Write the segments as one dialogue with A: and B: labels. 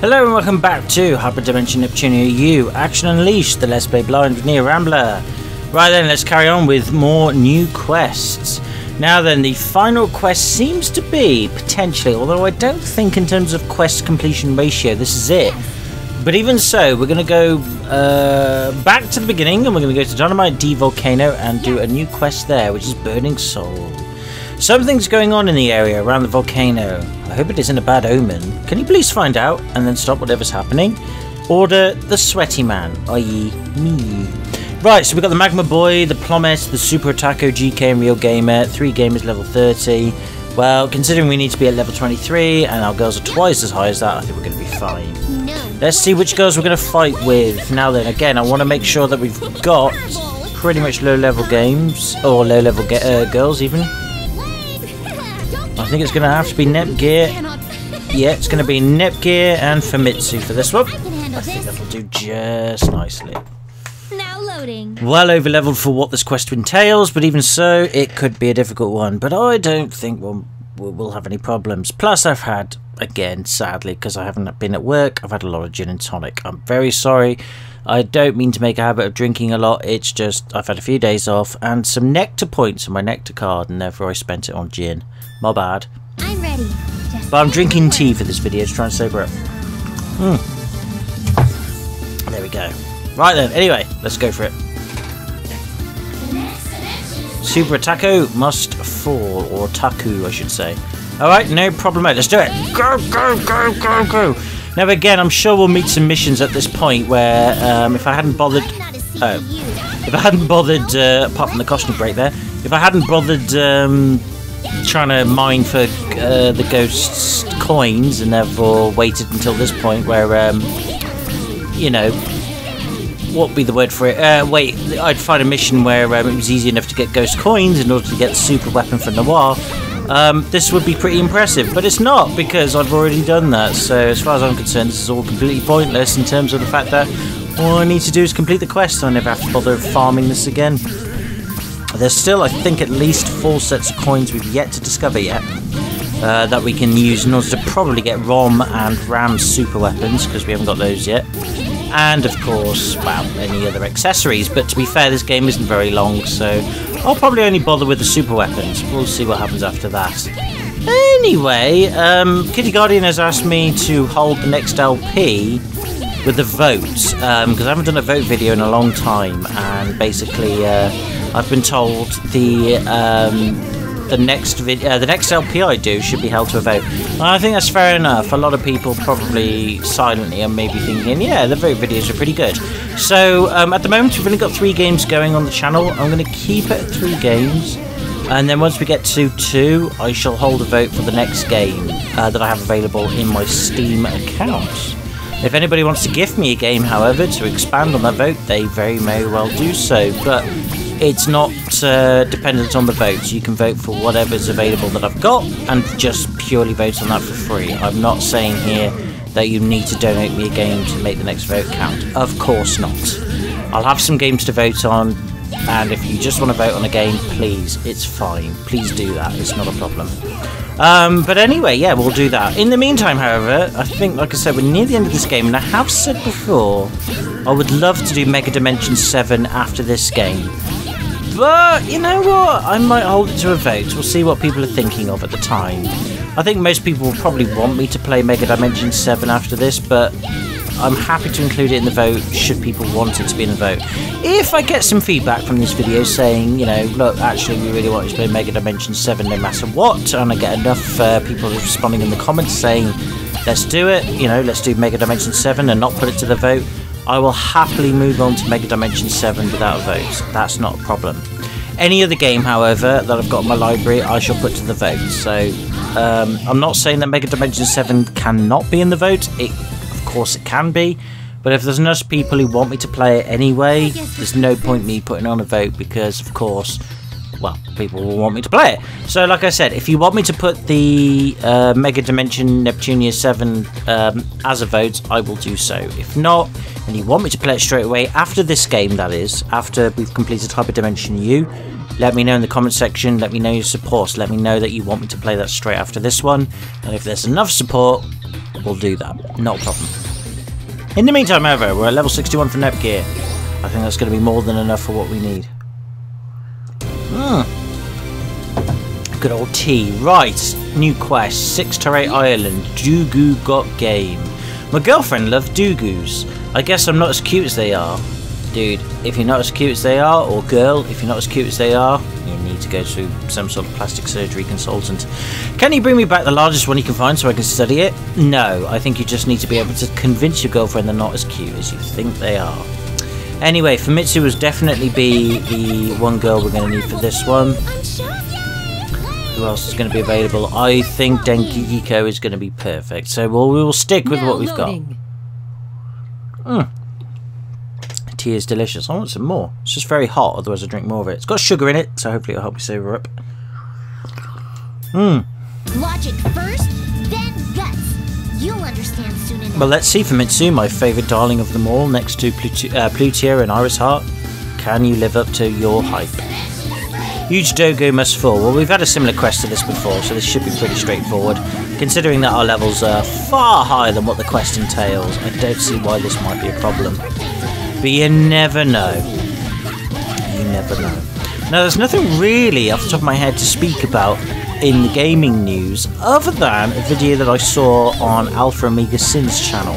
A: Hello and welcome back to Hyperdimension Neptunia U, Action Unleashed, the Let's Play Blind with Rambler. Right then, let's carry on with more new quests. Now then, the final quest seems to be, potentially, although I don't think in terms of quest completion ratio, this is it. But even so, we're going to go back to the beginning and we're going to go to Dynamite D Volcano and do a new quest there, which is Burning Soul. Something's going on in the area around the volcano. I hope it isn't a bad omen. Can you please find out and then stop whatever's happening? Order the Sweaty Man, i.e. me. Right, so we've got the Magma Boy, the Plummet, the Super Otaku, GK and Real Gamer, 3 gamers level 30. Well, considering we need to be at level 23 and our girls are twice as high as that, I think we're going to be fine. Let's see which girls we're going to fight with. Now then, again, I want to make sure that we've got pretty much low-level games, or low-level girls even. I think it's going to have to be Nepgear. Yeah, it's going to be Nepgear and Famitsu for this one. I think that'll do just nicely.
B: Now loading.
A: Well over leveled for what this quest entails, but even so, it could be a difficult one. But I don't think we'll have any problems. Plus, I've had, again, sadly, because I haven't been at work, I've had a lot of gin and tonic. I'm very sorry. I don't mean to make a habit of drinking a lot. It's just I've had a few days off and some nectar points on my nectar card, and therefore I spent it on gin. My bad.
B: I'm ready.
A: But I'm drinking tea for this video to try and sober up. There we go. Right then, anyway, let's go for it. Super Otaku must fall, or Taku I should say. Alright, no problem, let's do it. Go, go, go, go, go. Now again, I'm sure we'll meet some missions at this point where if I hadn't bothered... apart from the costume break there, if I hadn't bothered trying to mine for the ghosts' coins and therefore waited until this point where, you know, what would be the word for it? I'd find a mission where it was easy enough to get ghost coins in order to get the super weapon for Noir. This would be pretty impressive, but it's not because I've already done that. So as far as I'm concerned, this is all completely pointless in terms of the fact that all I need to do is complete the quest, so I never have to bother farming this again. There's still, I think, at least 4 sets of coins we've yet to discover yet that we can use in order to probably get Rom and Ram's super weapons, because we haven't got those yet. And, of course, well, any other accessories. But to be fair, this game isn't very long, so I'll probably only bother with the super weapons. We'll see what happens after that. Anyway, Kitty Guardian has asked me to hold the next LP with the votes, because I haven't done a vote video in a long time, and basically I've been told the next LP I do should be held to a vote. And I think that's fair enough. A lot of people probably silently are maybe thinking, yeah, the vote videos are pretty good. So at the moment we've only got 3 games going on the channel. I'm going to keep it at 3 games, and then once we get to 2, I shall hold a vote for the next game that I have available in my Steam account. If anybody wants to gift me a game, however, to expand on that vote, they very may well do so, but it's not dependent on the votes. You can vote for whatever's available that I've got and just purely vote on that for free. I'm not saying here that you need to donate me a game to make the next vote count. Of course not. I'll have some games to vote on, and if you just want to vote on a game, please, it's fine. Please do that, it's not a problem. But anyway, yeah, we'll do that. In the meantime, however, I think, like I said, we're near the end of this game, and I have said before, I would love to do Mega Dimension 7 after this game. But, you know what, I might hold it to a vote. We'll see what people are thinking of at the time. I think most people will probably want me to play Mega Dimension 7 after this, but I'm happy to include it in the vote should people want it to be in the vote. If I get some feedback from this video saying, you know, look, actually we really want you to play Mega Dimension 7 no matter what, and I get enough people responding in the comments saying, let's do it, you know, let's do Mega Dimension 7 and not put it to the vote, I will happily move on to Mega Dimension 7 without a vote. That's not a problem. Any other game, however, that I've got in my library, I shall put to the vote. So, I'm not saying that Mega Dimension 7 cannot be in the vote. Of course it can be. But if there's enough people who want me to play it anyway, there's no point me putting on a vote because, of course, well, people will want me to play it. So, like I said, if you want me to put the Mega Dimension Neptunia 7 as a vote, I will do so. If not, and you want me to play it straight away after this game, that is, after we've completed Hyperdimension U, let me know in the comment section, let me know your support, let me know that you want me to play that straight after this one, and if there's enough support, we'll do that. Not a problem. In the meantime, however, we're at level 61 for Netgear. I think that's going to be more than enough for what we need. Good old T. Right, new quest. 6 Terrae Island. Dugu got game. My girlfriend loved Dugus. I guess I'm not as cute as they are. Dude, if you're not as cute as they are, or girl, if you're not as cute as they are, you need to go to some sort of plastic surgery consultant. Can you bring me back the largest one you can find so I can study it? No, I think you just need to be able to convince your girlfriend they're not as cute as you think they are. Anyway, Famitsu will definitely be the one girl we're going to need for this one. Who else is going to be available? I think Dengiko is going to be perfect. So we will stick with what we've got. Tea is delicious. I want some more. It's just very hot, otherwise I'll drink more of it. It's got sugar in it, so hopefully it'll help me sober up.
B: Logic first, then guts. You'll understand soon enough.
A: Well, let's see Famitsu, my favourite darling of them all, next to Plutia and Iris Heart. Can you live up to your hype? Huge Dogo must fall. Well, we've had a similar quest to this before, so this should be pretty straightforward. Considering that our levels are far higher than what the quest entails, I don't see why this might be a problem. But you never know. You never know. Now, there's nothing really off the top of my head to speak about in the gaming news, other than a video that I saw on Alpha Omega Sin's channel.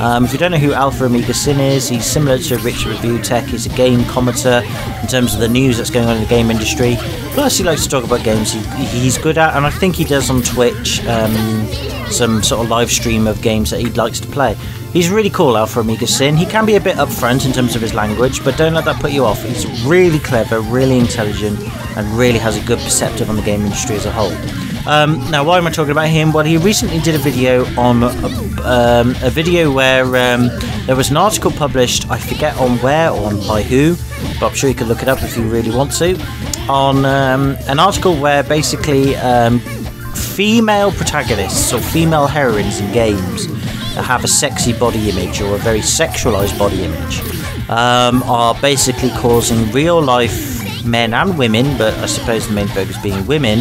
A: If you don't know who Alpha Omega Sin is, he's similar to Rich Review Tech. He's a game commentator in terms of the news that's going on in the game industry. Plus, he likes to talk about games he's good at, and I think he does on Twitch some sort of live stream of games that he likes to play. He's really cool, Alpha Omega Sin. He can be a bit upfront in terms of his language, but don't let that put you off. He's really clever, really intelligent, and really has a good perspective on the game industry as a whole. Now, why am I talking about him? Well, he recently did a video on where there was an article published, I forget on where or by who, but I'm sure you can look it up if you really want to, on an article where basically female protagonists or female heroines in games that have a sexy body image or a very sexualized body image are basically causing real life men and women, but I suppose the main focus being women,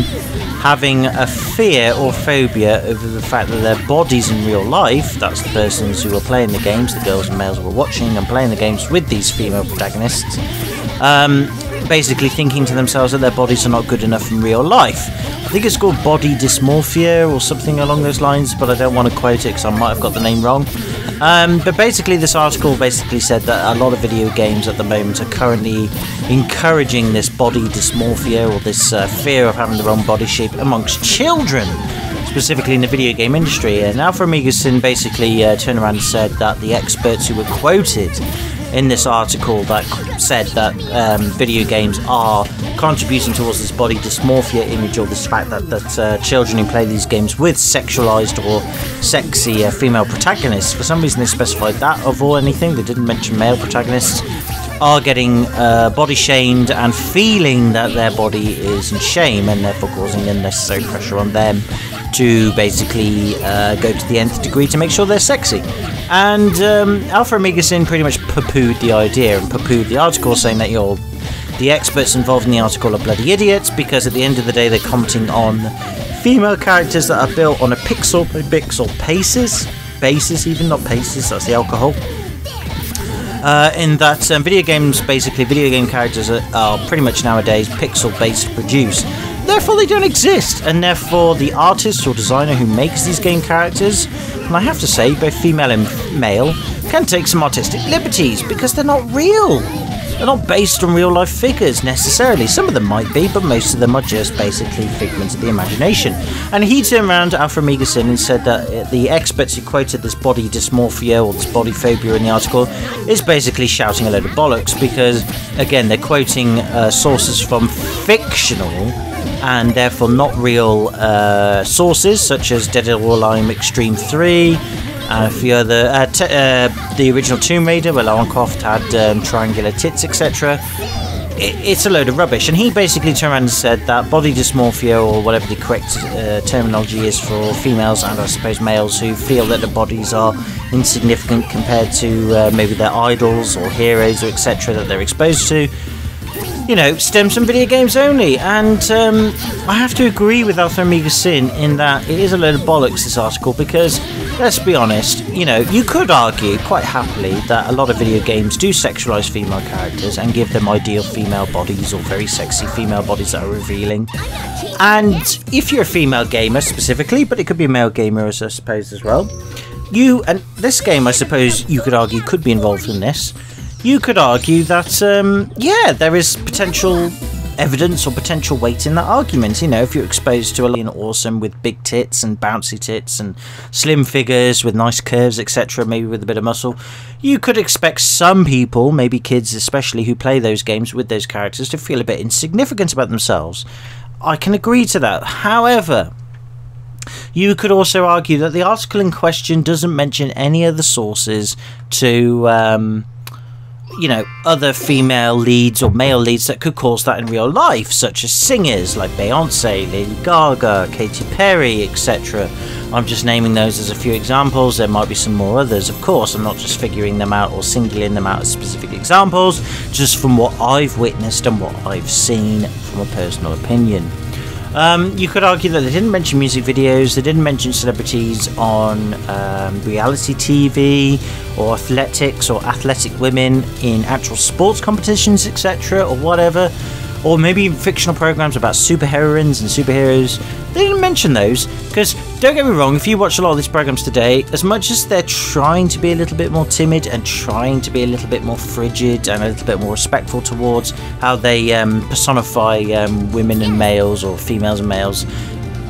A: having a fear or phobia over the fact that their bodies in real life, that's the persons who are playing the games, the girls and males who are watching and playing the games with these female protagonists, basically thinking to themselves that their bodies are not good enough in real life. I think it's called body dysmorphia or something along those lines, but I don't want to quote it because I might have got the name wrong. But basically this article basically said that a lot of video games at the moment are currently encouraging this body dysmorphia or this fear of having the wrong body shape amongst children, specifically in the video game industry. And Alpha Omega Sin basically turned around and said that the experts who were quoted in this article that said that video games are contributing towards this body dysmorphia image, or this fact that children who play these games with sexualized or sexy female protagonists, for some reason they specified that of all anything, they didn't mention male protagonists, are getting body shamed and feeling that their body is in shame, and therefore causing unnecessary pressure on them to basically go to the nth degree to make sure they're sexy. And Alpha Omega Sin pretty much poo-pooed the idea and poo-pooed the article, saying that the experts involved in the article are bloody idiots, because at the end of the day they're commenting on female characters that are built on a pixel by pixel basis, even not paces, that's the alcohol. In that video game characters are pretty much nowadays pixel based produced. Therefore they don't exist, and therefore the artist or designer who makes these game characters, and I have to say both female and male, can take some artistic liberties because they're not real. They're not based on real life figures necessarily. Some of them might be, but most of them are just basically figments of the imagination. And he turned around to Alpha Omega Sin and said that the experts who quoted this body dysmorphia or this body phobia in the article is basically shouting a load of bollocks, because again they're quoting sources from fictional and therefore not real sources, such as Dead or Alive Extreme 3 and a few other the original Tomb Raider where Lara Croft had triangular tits, etc. It's a load of rubbish, and he basically turned around and said that body dysmorphia, or whatever the correct terminology is for females and I suppose males who feel that their bodies are insignificant compared to maybe their idols or heroes or etc. that they're exposed to, you know, stems from video games only. And I have to agree with Alpha Omega Sin in that it is a load of bollocks, this article, because let's be honest, you know, you could argue quite happily that a lot of video games do sexualize female characters and give them ideal female bodies or very sexy female bodies that are revealing. And if you're a female gamer specifically, but it could be a male gamer, I suppose, as well, and this game, I suppose, you could argue could be involved in this. You could argue that, yeah, there is potential evidence or potential weight in that argument. You know, if you're exposed to a lady awesome with big tits and bouncy tits and slim figures with nice curves, etc., maybe with a bit of muscle, you could expect some people, maybe kids especially, who play those games with those characters to feel a bit insignificant about themselves. I can agree to that. However, you could also argue that the article in question doesn't mention any other sources to, you know, other female leads or male leads that could cause that in real life, such as singers like Beyonce, Lady Gaga, Katy Perry, etc. I'm just naming those as a few examples. There might be some more others, of course. I'm not just figuring them out or singling them out as specific examples, just from what I've witnessed and what I've seen from a personal opinion. You could argue that they didn't mention music videos, they didn't mention celebrities on reality TV or athletics or athletic women in actual sports competitions, etc., or whatever, or maybe fictional programs about superheroines and superheroes. They didn't mention those because, don't get me wrong, if you watch a lot of these programs today, as much as they're trying to be a little bit more timid and trying to be a little bit more frigid and a little bit more respectful towards how they personify women and males or females and males,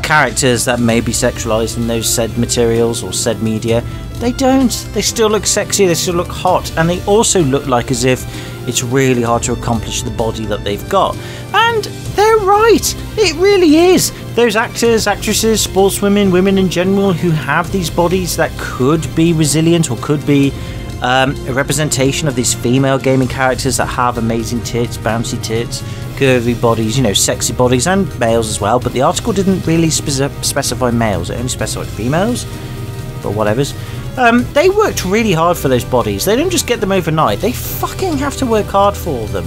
A: characters that may be sexualized in those said materials or said media, they don't. They still look sexy, they still look hot, and they also look like as if it's really hard to accomplish the body that they've got. And they're right, it really is. Those actors, actresses, sportswomen, women in general who have these bodies that could be resilient or could be a representation of these female gaming characters that have amazing tits, bouncy tits, curvy bodies, you know, sexy bodies, and males as well. But the article didn't really specify males, it only specified females, but whatever's. They worked really hard for those bodies. They don't just get them overnight, they fucking have to work hard for them.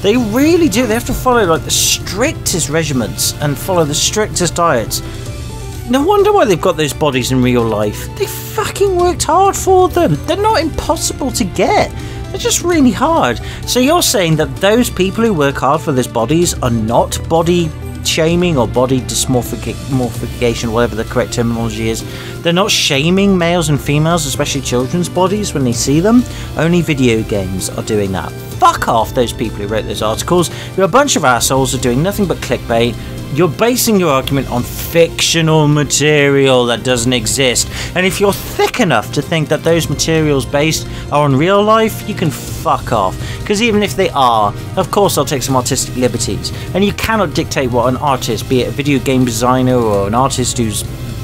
A: They really do. They have to follow like the strictest regimens and follow the strictest diets. No wonder why they've got those bodies in real life. They fucking worked hard for them. They're not impossible to get. They're just really hard. So you're saying that those people who work hard for those bodies are not body shaming or body dysmorphication, whatever the correct terminology is. They're not shaming males and females, especially children's bodies, when they see them. Only video games are doing that. Fuck off, those people who wrote those articles. You're a bunch of assholes who are doing nothing but clickbait. You're basing your argument on fictional material that doesn't exist. And if you're thick enough to think that those materials based are on real life, you can fuck off. Because even if they are, of course they'll take some artistic liberties. And you cannot dictate what an artist, be it a video game designer or an artist who's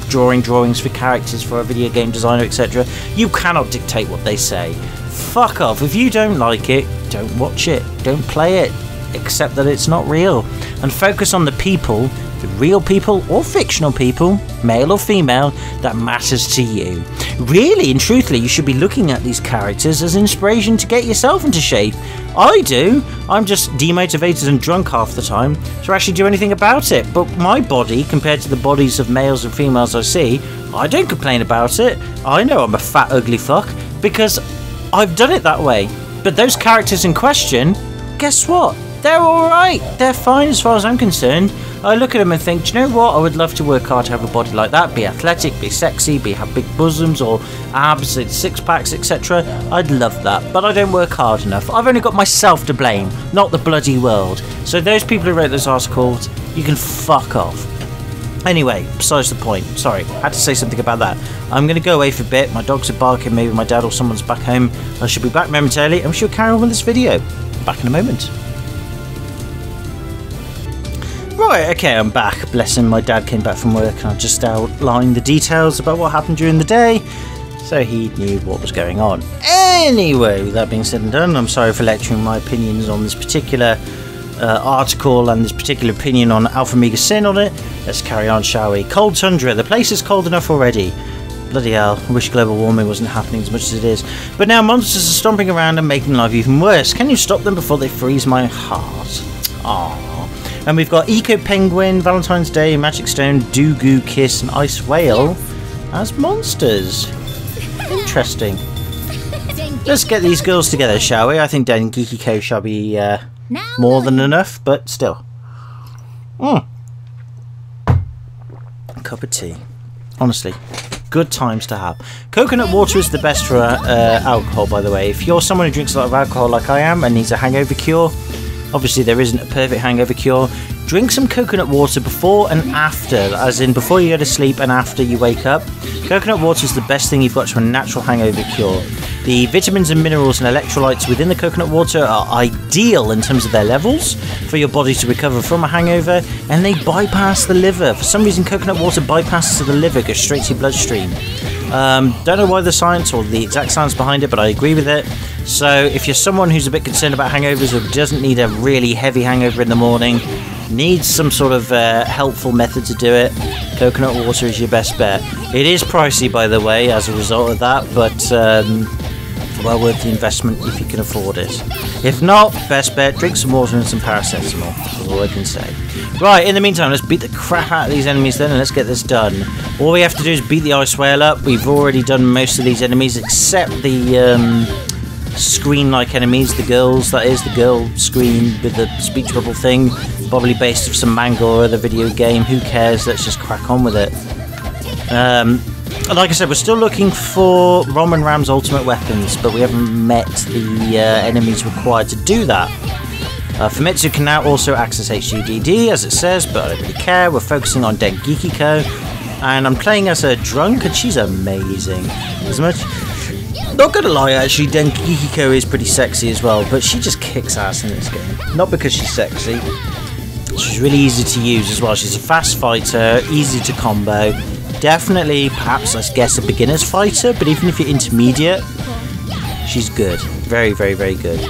A: drawing drawings for characters for a video game designer, etc. You cannot dictate what they say. Fuck off. If you don't like it, don't watch it. Don't play it. Accept that it's not real. And focus on the people, the real people or fictional people, male or female, that matters to you. Really and truthfully, you should be looking at these characters as inspiration to get yourself into shape. I do. I'm just demotivated and drunk half the time to actually do anything about it. But my body, compared to the bodies of males and females I see, I don't complain about it. I know I'm a fat, ugly fuck because I've done it that way. But those characters in question, guess what? They're alright, they're fine as far as I'm concerned. I look at them and think, do you know what? I would love to work hard to have a body like that, be athletic, be sexy, have big bosoms or abs, six packs, etc. I'd love that, but I don't work hard enough. I've only got myself to blame, not the bloody world. So those people who wrote those articles, you can fuck off. Anyway, besides the point, sorry, I had to say something about that. I'm going to go away for a bit, my dogs are barking, maybe my dad or someone's back home. I should be back momentarily and we shall carry on with this video. Back in a moment. Right, okay, I'm back. Bless him, my dad came back from work and I just outlined the details about what happened during the day, so he knew what was going on. Anyway, with that being said and done, I'm sorry for lecturing my opinions on this particular article and this particular opinion on Alpha Omega Sin on it. Let's carry on, shall we? Cold tundra. The place is cold enough already. Bloody hell, I wish global warming wasn't happening as much as it is. But now monsters are stomping around and making life even worse. Can you stop them before they freeze my heart? Aww. And we've got Eco Penguin, Valentine's Day, Magic Stone, Doo Goo Kiss, and Ice Whale. as monsters. Interesting. Let's get these girls together, shall we? I think Dengeki shall be more than enough, but still. Cup of tea. Honestly, good times to have. Coconut water is the best for alcohol, by the way. If you're someone who drinks a lot of alcohol like I am and needs a hangover cure, obviously there isn't a perfect hangover cure, drink some coconut water before and after, as in before you go to sleep and after you wake up. Coconut water is the best thing you've got for a natural hangover cure. The vitamins and minerals and electrolytes within the coconut water are ideal in terms of their levels for your body to recover from a hangover, and they bypass the liver. For some reason, coconut water bypasses the liver, goes straight to your bloodstream. Don't know why the science or the exact science behind it, but I agree with it. So if you're someone who's a bit concerned about hangovers or doesn't need a really heavy hangover in the morning, needs some sort of helpful method to do it, coconut water is your best bet. It is pricey, by the way, as a result of that, but well worth the investment if you can afford it. If not, best bet, drink some water and some paracetamol. That's all I can say. Right, in the meantime, let's beat the crap out of these enemies then, and let's get this done. All we have to do is beat the ice whale up. We've already done most of these enemies, except the screen-like enemies, the girls, that is, the girl screen with the speech bubble thing, probably based off some manga or other video game. Who cares? Let's just crack on with it. Like I said, we're still looking for Rom and Ram's ultimate weapons, but we haven't met the enemies required to do that. Famitsu can now also access HDD, as it says, but I don't really care. We're focusing on Dengeki, and I'm playing as a drunk, and she's amazing. As much, not gonna lie, actually, Dengeki is pretty sexy as well, but she just kicks ass in this game. Not because she's sexy. She's really easy to use as well. She's a fast fighter, easy to combo. Definitely, perhaps, I guess, a beginner's fighter, but even if you're intermediate, she's good. Very, very, very good.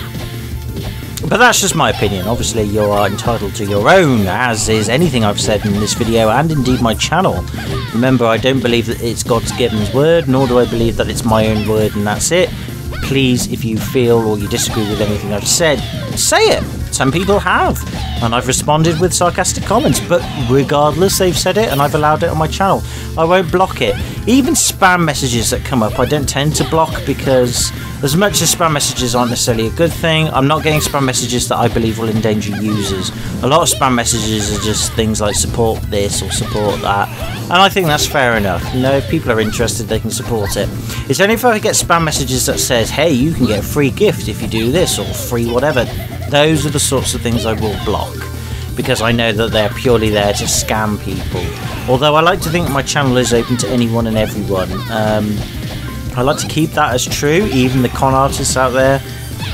A: But that's just my opinion. Obviously, you are entitled to your own, as is anything I've said in this video, and indeed my channel. Remember, I don't believe that it's God's given word, nor do I believe that it's my own word and that's it. Please, if you feel or you disagree with anything I've said, say it. Some people have, and I've responded with sarcastic comments, but regardless, they've said it and I've allowed it on my channel. I won't block it. Even spam messages that come up, I don't tend to block, because as much as spam messages aren't necessarily a good thing, I'm not getting spam messages that I believe will endanger users. A lot of spam messages are just things like support this or support that, and I think that's fair enough. You know, if people are interested, they can support it. It's only if I get spam messages that says, hey, you can get a free gift if you do this, or free whatever. Those are the sorts of things I will block, because I know that they're purely there to scam people. Although I like to think my channel is open to anyone and everyone. I like to keep that as true, even the con artists out there,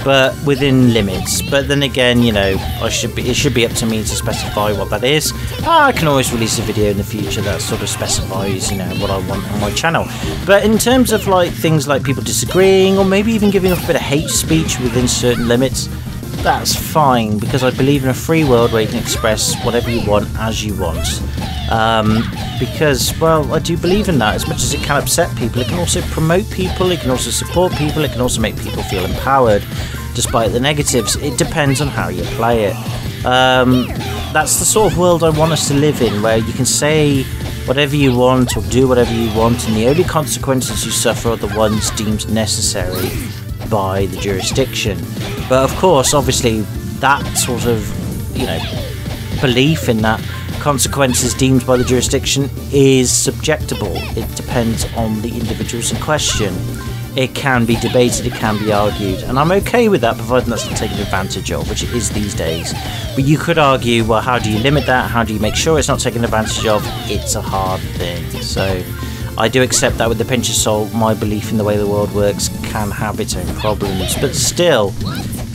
A: but within limits. But then again, you know, it should be up to me to specify what that is. I can always release a video in the future that sort of specifies, you know, what I want on my channel. But in terms of like things like people disagreeing, or maybe even giving off a bit of hate speech within certain limits, that's fine, because I believe in a free world where you can express whatever you want as you want. Because, well, I do believe in that. As much as it can upset people, it can also promote people, it can also support people, it can also make people feel empowered, despite the negatives. It depends on how you play it. That's the sort of world I want us to live in, where you can say whatever you want or do whatever you want, and the only consequences you suffer are the ones deemed necessary by the jurisdiction. But of course, obviously, that sort of, you know, belief in that consequences deemed by the jurisdiction is subjectable. It depends on the individuals in question. It can be debated, it can be argued, and I'm okay with that, providing that's not taken advantage of, which it is these days. But you could argue, well, how do you limit that? How do you make sure it's not taken advantage of? It's a hard thing. So I do accept that with a pinch of salt. My belief in the way the world works can have its own problems, but still,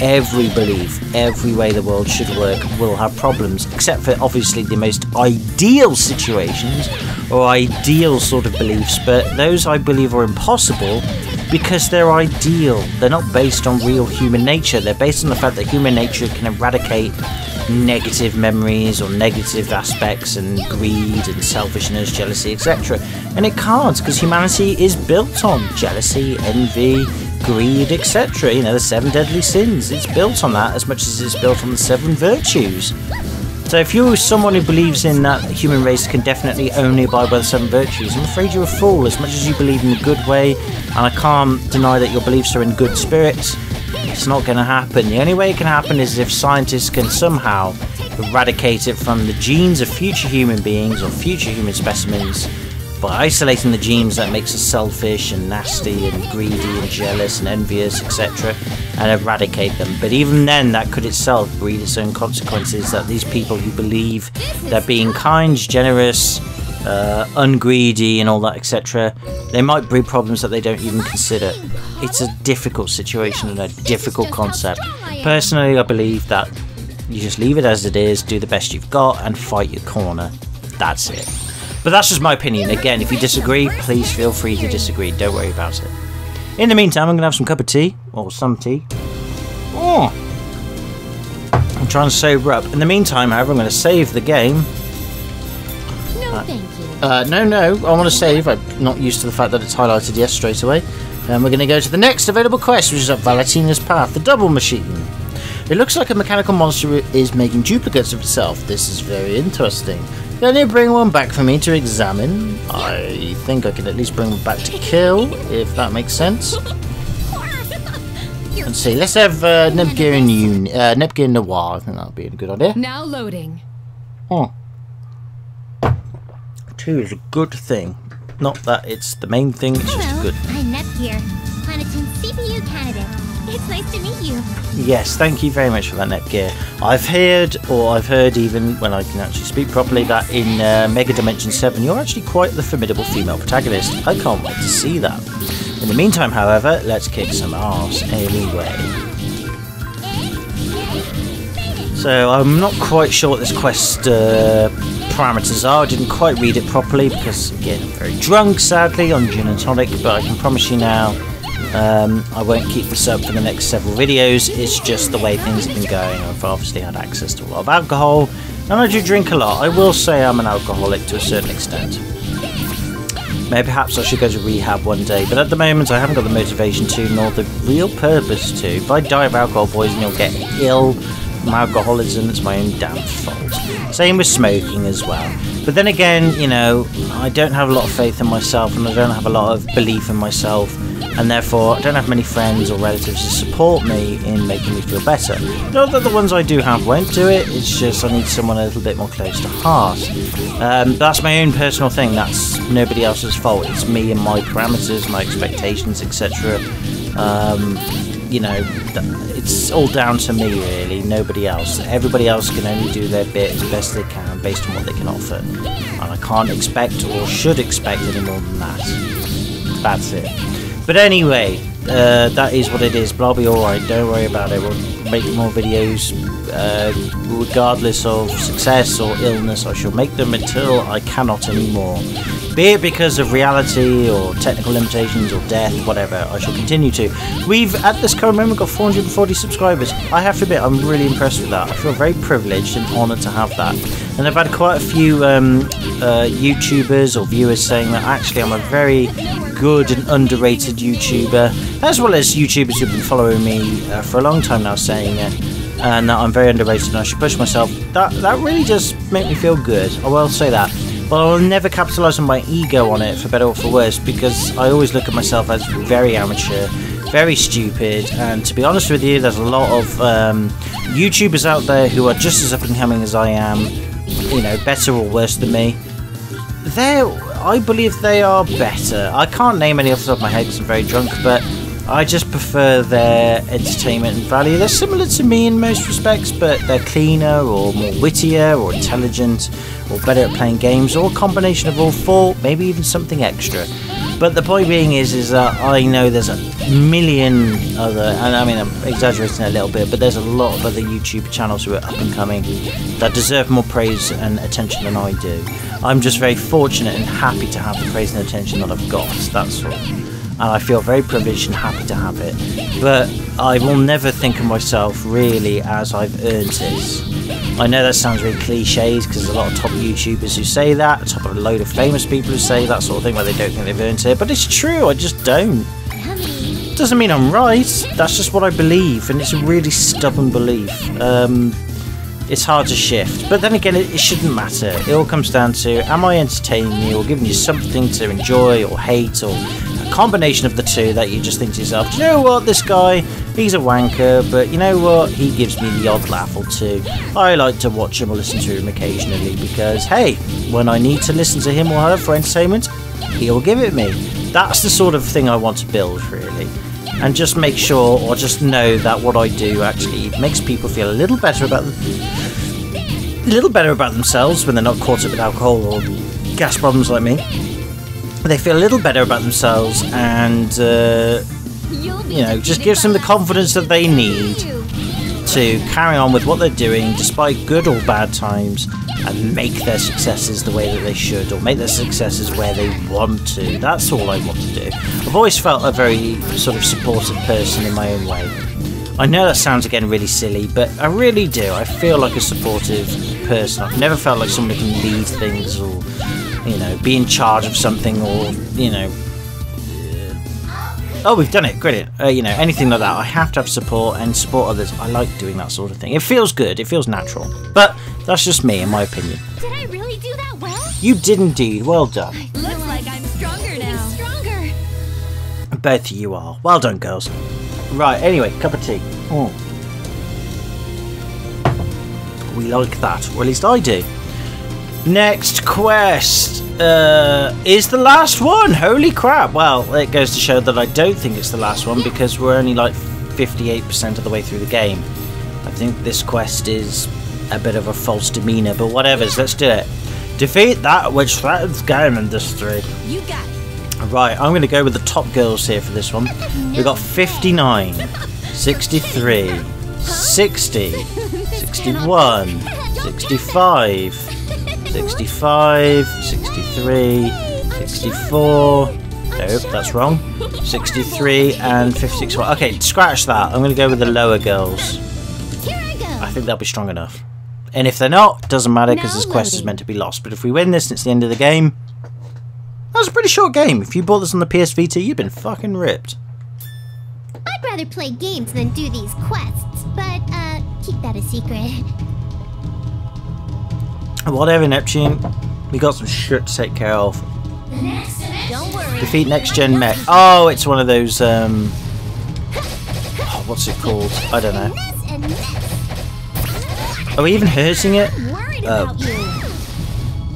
A: every belief, every way the world should work will have problems, except for obviously the most ideal situations or ideal sort of beliefs, but those I believe are impossible because they're ideal. They're not based on real human nature. They're based on the fact that human nature can eradicate negative memories or negative aspects and greed and selfishness, jealousy, etc. And it can't, because humanity is built on jealousy, envy, greed, etc. You know, the 7 deadly sins. It's built on that as much as it's built on the 7 virtues. So if you're someone who believes in that the human race can definitely only abide by the 7 virtues, I'm afraid you're a fool. As much as you believe in the good way, and I can't deny that your beliefs are in good spirits, it's not going to happen. The only way it can happen is if scientists can somehow eradicate it from the genes of future human beings or future human specimens by isolating the genes that makes us selfish and nasty and greedy and jealous and envious, etc., and eradicate them. But even then, that could itself breed its own consequences, that these people who believe they're being kind, generous, ungreedy and all that, etc., they might breed problems that they don't even consider. It's a difficult situation and a difficult concept. Personally, I believe that you just leave it as it is, do the best you've got, and fight your corner. That's it. But that's just my opinion. Again, if you disagree, please feel free to disagree. Don't worry about it. In the meantime, I'm going to have some cup of tea, or some tea. Oh! I'm trying to sober up. In the meantime, however, I'm going to save the game.
B: No, thank you.
A: No, I want to save. I'm not used to the fact that it's highlighted yes straight away. And we're going to go to the next available quest, which is up Valentinus Path, the double machine. It looks like a mechanical monster is making duplicates of itself. This is very interesting. Can you bring one back for me to examine? I think I can at least bring one back to kill, if that makes sense. Let's see, let's have Nepgear Noir. I think that would be a good idea.
C: Now loading.
A: Oh. 2 is a good thing. Not that it's the main thing, it's just
B: Hello,
A: good.
B: I'm Nepgear, Planetoon CPU candidate. It's nice to meet you.
A: Yes, thank you very much for that, Nepgear. I've heard even when I can actually speak properly, that in Mega Dimension 7 you're actually quite the formidable female protagonist. I can't wait to see that. In the meantime, however, let's kick some arse anyway. So I'm not quite sure what this quest parameters are. I didn't quite read it properly because, again, I'm very drunk, sadly, on gin and tonic, but I can promise you now I won't keep this up for the next several videos. It's just the way things have been going. I've obviously had access to a lot of alcohol, and I do drink a lot. I will say I'm an alcoholic to a certain extent. Maybe perhaps I should go to rehab one day, but at the moment I haven't got the motivation to, nor the real purpose to. If I die of alcohol poisoning or get ill from alcoholism, it's my own damn fault. Same with smoking as well. But then again, you know, I don't have a lot of faith in myself, and I don't have a lot of belief in myself, and therefore I don't have many friends or relatives to support me in making me feel better. Not that the ones I do have won't do it, it's just I need someone a little bit more close to heart. That's my own personal thing, that's nobody else's fault. It's me and my parameters, my expectations, etc. You know, it's all down to me really, nobody else. Everybody else can only do their bit as best they can based on what they can offer. And I can't expect or should expect any more than that. That's it. But anyway, that is what it is, but I'll be alright, don't worry about it. We'll make more videos, regardless of success or illness. I shall make them until I cannot anymore. Be it because of reality or technical limitations or death, whatever, I shall continue to. We've, at this current moment, got 440 subscribers. I have to admit, I'm really impressed with that. I feel very privileged and honoured to have that. And I've had quite a few YouTubers or viewers saying that actually I'm a very good and underrated YouTuber, as well as YouTubers who've been following me for a long time now saying it, and that I'm very underrated and I should push myself. That really does make me feel good, I will say that. But I'll never capitalise on my ego on it, for better or for worse, because I always look at myself as very amateur, very stupid, and to be honest with you, there's a lot of YouTubers out there who are just as up and coming as I am, you know, better or worse than me. I believe they are better. I can't name any off the top of my head because I'm very drunk, but I just prefer their entertainment and value. They're similar to me in most respects, but they're cleaner or more wittier or intelligent or better at playing games, or a combination of all four, maybe even something extra. But the point being is that I know there's a million other, and I mean I'm exaggerating a little bit, but there's a lot of other YouTube channels who are up and coming that deserve more praise and attention than I do. I'm just very fortunate and happy to have the praise and attention that I've got, that's all. And I feel very privileged and happy to have it. But I will never think of myself really as I've earned it. I know that sounds really cliches because there's a lot of top YouTubers who say that, top of a load of famous people who say that sort of thing where they don't think they've earned it, but it's true, I just don't. Doesn't mean I'm right, that's just what I believe, and it's a really stubborn belief. it's hard to shift. But then again, it shouldn't matter. It all comes down to, am I entertaining you or giving you something to enjoy or hate, or a combination of the two that you just think to yourself, do you know what, this guy, he's a wanker, but you know what, he gives me the odd laugh or two. I like to watch him or listen to him occasionally because, hey, when I need to listen to him or her for entertainment, he'll give it me. That's the sort of thing I want to build, really. And just make sure, or just know that what I do actually makes people feel a little better about themselves when they're not caught up with alcohol or gas problems like me. They feel a little better about themselves, and you know, just gives them the confidence that they need to carry on with what they're doing despite good or bad times, and make their successes the way that they should, or make their successes where they want to. That's all I want to do. I've always felt a very sort of supportive person in my own way. I know that sounds again really silly, but I really do. I feel like a supportive person. I've never felt like somebody can lead things, or, you know, be in charge of something, or, you know, oh, we've done it, brilliant. You know, anything like that. I have to have support and support others. I like doing that sort of thing. It feels good, it feels natural. But that's just me, in my opinion.
B: Did I really do that well?
A: You did indeed, well done.
B: Looks like I'm stronger now. Stronger.
A: Both of you are. Well done, girls. Right, anyway, cup of tea. Oh. We like that, or at least I do. Next quest is the last one. Holy crap. Well, it goes to show that I don't think it's the last one, because we're only like 58% of the way through the game. I think this quest is a bit of a false demeanour, but whatever, let's do it. Defeat that which threatens game industry.
B: You got it.
A: Right, I'm going to go with the top girls here for this one. We've got 59, 63, 60, 61, 65, 65, 63, 64, nope, that's wrong, 63 and 56. Okay, scratch that. I'm going to go with the lower girls.
B: Here I go.
A: I think they'll be strong enough. And if they're not, it doesn't matter, because this quest is meant to be lost. But if we win this and it's the end of the game, that was a pretty short game. If you bought this on the PS Vita, you've been fucking ripped.
B: I'd rather play games than do these quests, but keep that a secret.
A: Whatever, Neptune. We got some shit to take care of.
B: Don't worry.
A: Defeat next gen mech. Oh, it's one of those oh, what's it called? I don't know. Are we even hurting it?
B: Worried about you.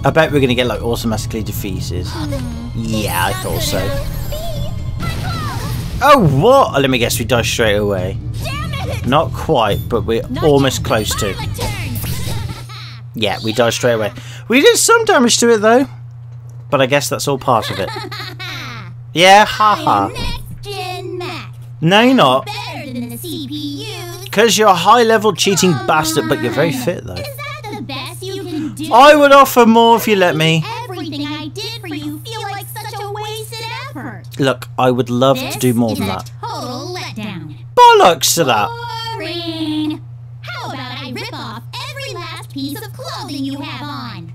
A: I bet we're gonna get like automatically defeated. Yeah, I thought so. Oh, what? Oh, let me guess, we die straight away. Not quite, but we're almost close to. Yeah, we die straight away. We did some damage to it though, but I guess that's all part of it. Yeah, haha. No, you're not. Because you're a high-level cheating bastard, but you're very fit though. I would offer more if you let me.
B: Everything I did for you feel like such a wasted effort.
A: Look, I would love to do more than that.
B: Total letdown.
A: Bollocks to that.
B: Boring. How about I rip off every last piece of clothing you have on?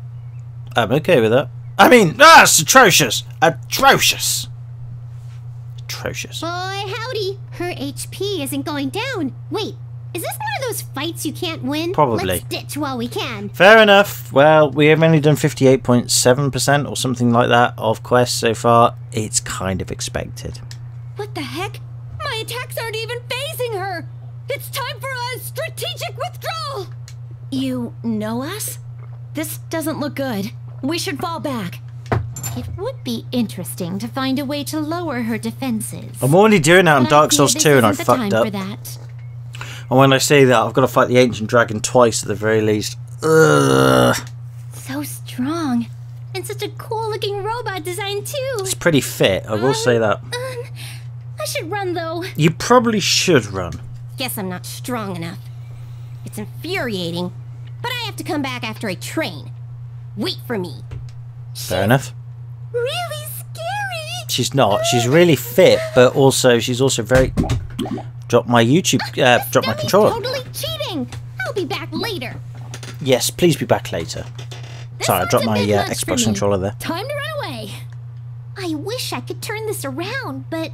A: I'm okay with that. I mean, that's atrocious. Atrocious. Atrocious.
B: Boy, howdy. Her HP isn't going down. Wait, is this one of those fights you can't win?
A: Probably.
B: Let's ditch while we can.
A: Fair enough. Well, we have only done 58.7% or something like that of quests so far. It's kind of expected.
B: What the heck? My attacks aren't even phasing her. It's time for a strategic withdrawal.
C: You know us? This doesn't look good. We should fall back.
B: It would be interesting to find a way to lower her defenses.
A: I'm already doing that on Dark Souls 2 and I
B: isn't the
A: fucked
B: time
A: up.
B: for that.
A: And when I say that, I've got to fight the Ancient Dragon twice at the very least. Ugh.
B: So strong. And such a cool looking robot design too.
A: It's pretty fit, I will say that.
B: I should run though.
A: You probably should run.
B: Guess I'm not strong enough. It's infuriating, but I have to come back after I train. Wait for me.
A: Fair enough.
B: Really scary.
A: She's not. She's really fit, but also she's also very... Drop my YouTube... drop my controller.
B: Totally cheating. I'll be back later.
A: Yes, please be back later. Sorry, I dropped my Xbox controller there.
B: Time to run away. I wish I could turn this around, but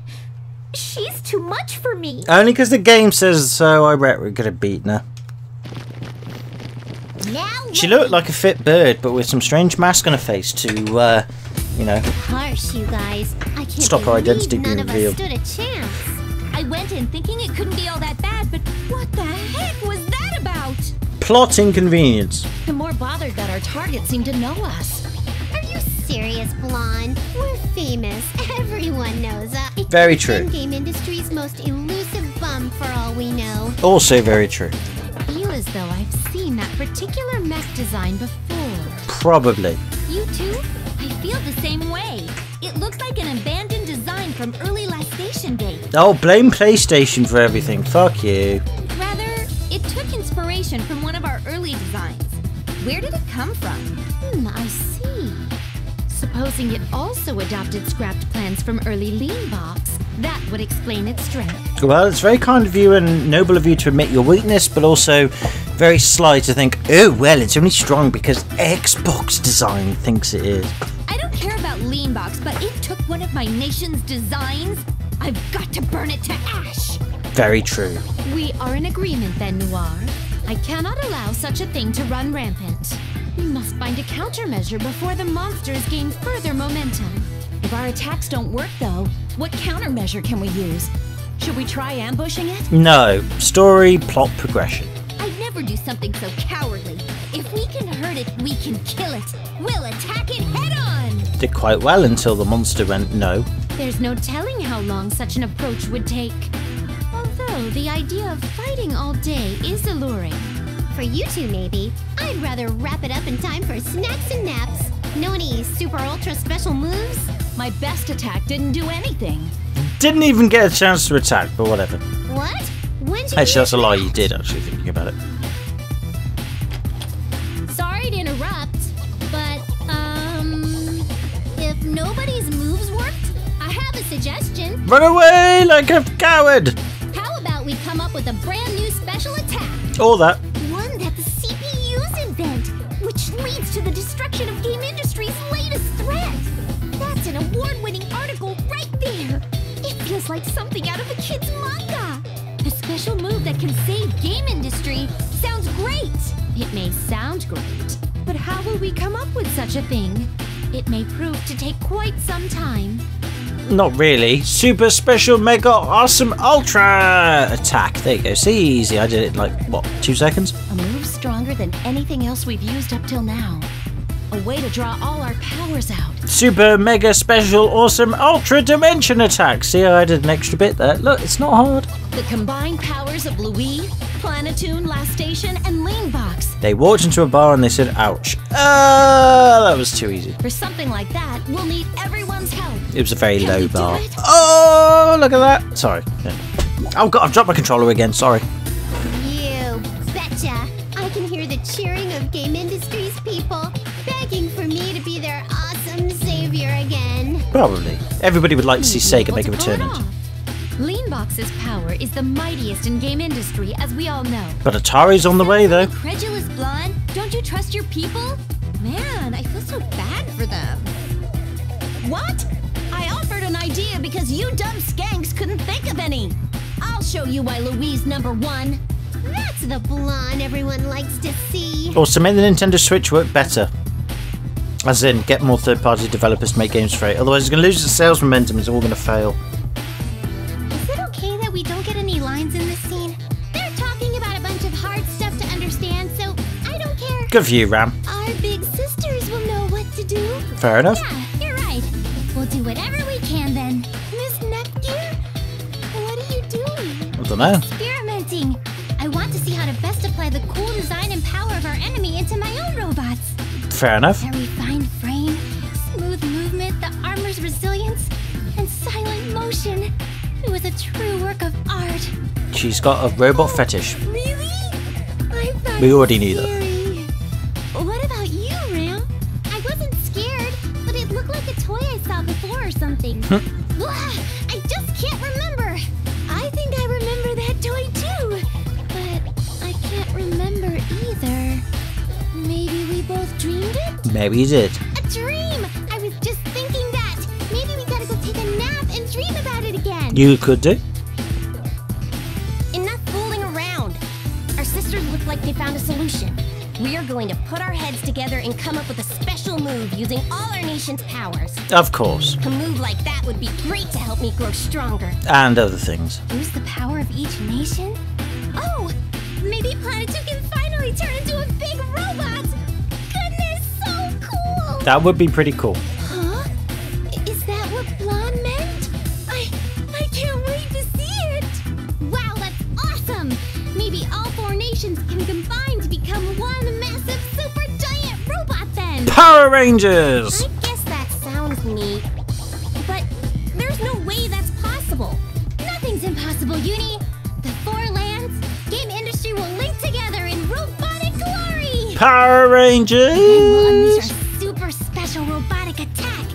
B: she's too much for me.
A: Only because the game says so, I bet we're gonna beat her.
B: Now
A: She looked like a fit bird, but with some strange mask on her face to, you know,
B: harsh, you guys. I can't
A: stop her identity
B: believe
A: being
B: none
A: revealed.
B: of us stood a chance.
C: I went in thinking it couldn't be all that bad, but what the heck was that about?
A: Plot inconvenience.
C: The more bothered that our target seemed to know us.
B: Are you serious, Blonde? We're famous. Everyone knows us. It
A: Very
B: could have been
A: true.
B: game industry's most elusive bum for all we know.
A: Also very true.
C: I feel as though I've seen that particular mech design before.
A: Probably.
C: You too? I feel the same way. It looks like an abandoned design from early last station day.
A: Oh, blame PlayStation for everything. Fuck you.
C: Rather, it took inspiration from one of our early designs. Where did it come from? I see. Supposing it also adopted scrapped plans from early Lean Box, that would explain its strength.
A: Well, it's very kind of you and noble of you to admit your weakness, but also very sly to think, oh, well, it's only strong because Xbox Design thinks it is.
C: I don't care about Lean Box, but it took one of my nation's designs. I've got to burn it to ash.
A: Very true.
C: We are in agreement then, Noir. I cannot allow such a thing to run rampant. We must find a countermeasure before the monsters gain further momentum. If our attacks don't work, though, what countermeasure can we use? Should we try ambushing it?
A: No. Story, plot, progression.
C: I'd never do something so cowardly. If we can hurt it, we can kill it. We'll attack it head-on!
A: Did quite well until the monster went no.
C: There's no telling how long such an approach would take. Although the idea of fighting all day is alluring.
B: For you two, maybe. I'd rather wrap it up in time for snacks and naps. Know any super ultra special moves?
C: My best attack didn't do anything.
A: Didn't even get a chance to attack, but whatever.
B: What? When did you
A: Actually, that's a
B: use
A: lie.
B: that?
A: You did, actually, thinking about it.
B: Sorry to interrupt, but, if nobody's moves worked, I have a suggestion.
A: Run away like a coward!
B: How about we come up with a brand new special attack?
A: All that.
B: One that the CPUs invent, which leads to the destruction of game industry's latest threat. That's an award-winning article right there. It feels like something out of a kid's manga.
C: A special move that can save game industry sounds great. It may sound great, but how will we come up with such a thing? It may prove to take quite some time.
A: Not really. Super special mega awesome ultra attack. There you go. See, easy. I did it in like, what, 2 seconds?
C: A move stronger than anything else we've used up till now. A way to draw all our powers out.
A: Super mega special awesome ultra dimension attack. See, I did an extra bit there. Look, it's not hard.
C: The combined powers of Louis, Planetoon, Last Station, and Lean Box.
A: They walked into a bar and they said, ouch. That was too easy.
C: For something like that, we'll need everyone's help.
A: It was a very
C: Can
A: low
C: we do
A: bar.
C: it?
A: Oh, look at that. Sorry. Yeah. Oh, God, I've dropped my controller again. Sorry.
B: You betcha. I can hear the cheering of game industry's people, begging for me to be their awesome savior again.
A: Probably. Everybody would like to see Sega
C: Able
A: make a
C: to pull it
A: return.
C: off. Lean Box's power is the mightiest in game industry, as we all know.
A: But Atari's on the way, though.
C: Incredulous Blonde, don't you trust your people? Man, I feel so bad for them. What? I offered an idea because you dumb skanks couldn't think of any. I'll show you why Louise #1.
B: That's the blonde everyone likes to see.
A: Also, make the Nintendo Switch work better. As in, get more third-party developers to make games for it. Otherwise, it's going to lose its sales momentum. It's all going to fail.
B: Is it okay that we don't get any lines in this scene? They're talking about a bunch of hard stuff to understand, so I don't care.
A: Good for you, Ram.
B: Our big sisters will know what to do.
A: Fair enough.
B: Yeah, you're right. We'll do whatever we can then. Miss Neptune? What are you doing?
A: I don't know.
B: Experimenting. I want to see how to best apply the cool design and power of our enemy into my own robots.
A: Fair enough.
B: Their refined frame, smooth movement, the armor's resilience, and silent motion. It was a true work of art.
A: She's got a robot fetish.
B: Really? I thought
A: We already
B: it was
A: knew that.
B: scary. What about you, Ram? I wasn't scared, but it looked like a toy I saw before or something. Blah, I just can't remember. I think I remember that toy too, but I can't remember either. Maybe we both dreamed it?
A: Maybe you did.
B: A dream! I was just thinking that. Maybe we gotta go take a nap and dream about it again.
A: You could do.
B: Enough fooling around. Our sisters look like they found a solution. We are going to put our heads together and come up with a special move using all our nation's powers.
A: Of course.
B: A move like that would be great to help me grow stronger.
A: And other things.
B: Use the power of each nation? Oh, maybe Planet 2 can finally turn into a big robot! Goodness, so cool!
A: That would be pretty cool.
B: Huh? Is that what Blonde meant? I can't wait to see it! Wow, that's awesome! Maybe all 4 nations can combine to become one massive super giant robot then!
A: Power Rangers!
B: I guess that sounds neat. But there's no way that's possible. Nothing's impossible, Uni! The 4 lands, game industry will link together in robotic glory!
A: Power Rangers!
B: And we'll unleash our super special robotic attack!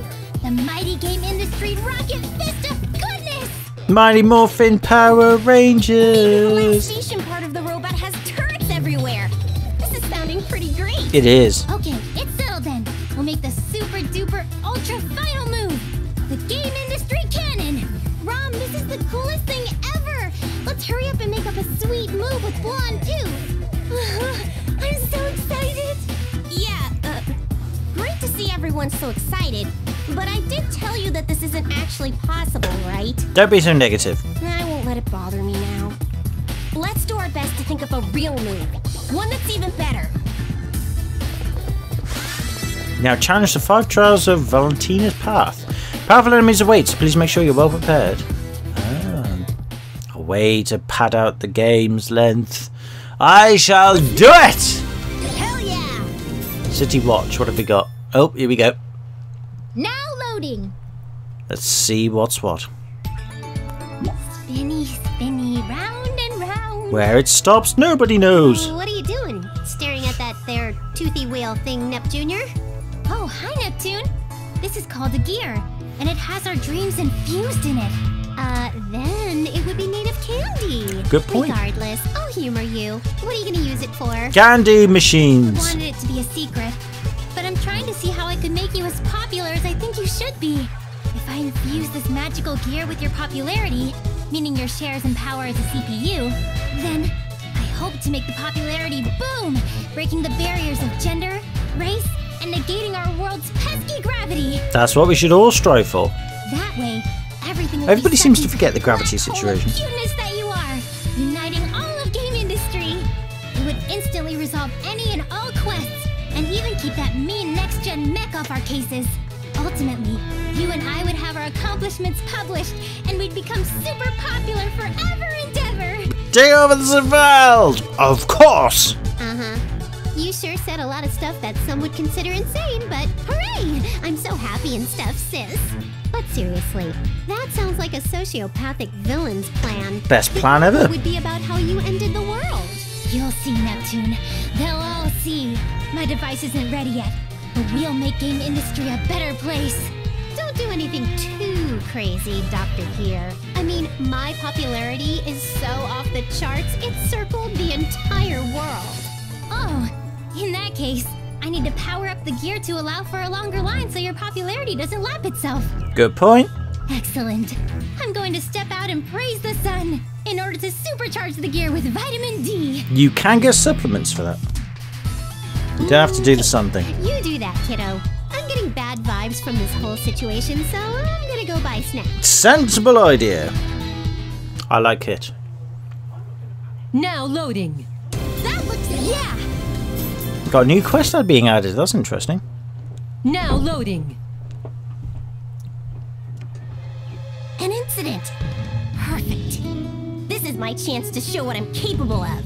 B: The mighty game industry rocket fist of goodness!
A: Mighty Morphin Power
B: The
A: Rangers!
B: station part of the robot has turrets everywhere! This is sounding pretty great!
A: It is.
B: Okay, it's settled then. We'll make the super duper ultra final move! The game industry cannon! Rom, this is the coolest thing ever! Let's hurry up and make up a sweet move with Blonde too! I'm so excited! Yeah, great to see everyone so excited. But I did tell you that this isn't actually possible, right?
A: Don't be so negative.
B: I won't let it bother me now. Let's do our best to think of a real move. One that's even better.
A: Now challenge the 5 trials of Valentina's Path. Powerful enemies await, so please make sure you're well prepared. A way to pad out the game's length. I shall do it!
B: Hell yeah!
A: City Watch, what have we got? Oh, here we go.
B: Now loading!
A: Let's see what's what.
B: Spinny, spinny, round and round.
A: Where it stops, nobody knows.
B: What are you doing? Staring at that there toothy whale thing, Nep Jr.? Oh, hi, Neptune. This is called a gear, and it has our dreams infused in it. Then it would be made of candy.
A: Good point.
B: Regardless, I'll humor you. What are you gonna use it for?
A: Candy machines.
B: I wanted it to be a secret, but I'm trying to see how I could make you as popular as I think you should be. If I infuse this magical gear with your popularity, meaning your shares in power as a CPU, then I hope to make the popularity boom, breaking the barriers of gender, race, and negating our world's pesky gravity.
A: That's what we should all strive for.
B: That way, everything will
A: Everybody
B: be
A: seems to
B: set
A: forget the
B: into
A: gravity
B: black hole of
A: situation.
B: cuteness that you are, uniting all of game industry. It would instantly resolve any and all quests, and even keep that mean next-gen mech off our cases. Ultimately, you and I would have our accomplishments published, and we'd become super popular forever and ever.
A: Take over the world! Of course!
B: Uh-huh. You sure said a lot of stuff that some would consider insane, but hooray! I'm so happy and stuff, sis. But seriously, that sounds like a sociopathic villain's plan.
A: Best plan ever.
B: It would be about how you ended the world. You'll see, Neptune. They'll all see. My device isn't ready yet, but we'll make game industry a better place. Don't do anything too crazy, Dr. Gear. I mean, my popularity is so off the charts, it's circled the entire world. Oh, in that case, I need to power up the gear to allow for a longer line so your popularity doesn't lap itself.
A: Good point.
B: Excellent. I'm going to step out and praise the sun in order to supercharge the gear with vitamin D.
A: You can get supplements for that. You don't have to do the sun thing.
B: You do that, kiddo. I'm getting bad vibes from this whole situation, so I'm gonna go buy snacks.
A: Sensible idea. I like it.
C: Now loading.
B: That looks... yeah!
A: Got a new quest ad being added. That's interesting.
C: Now loading.
B: An incident. Perfect. This is my chance to show what I'm capable of.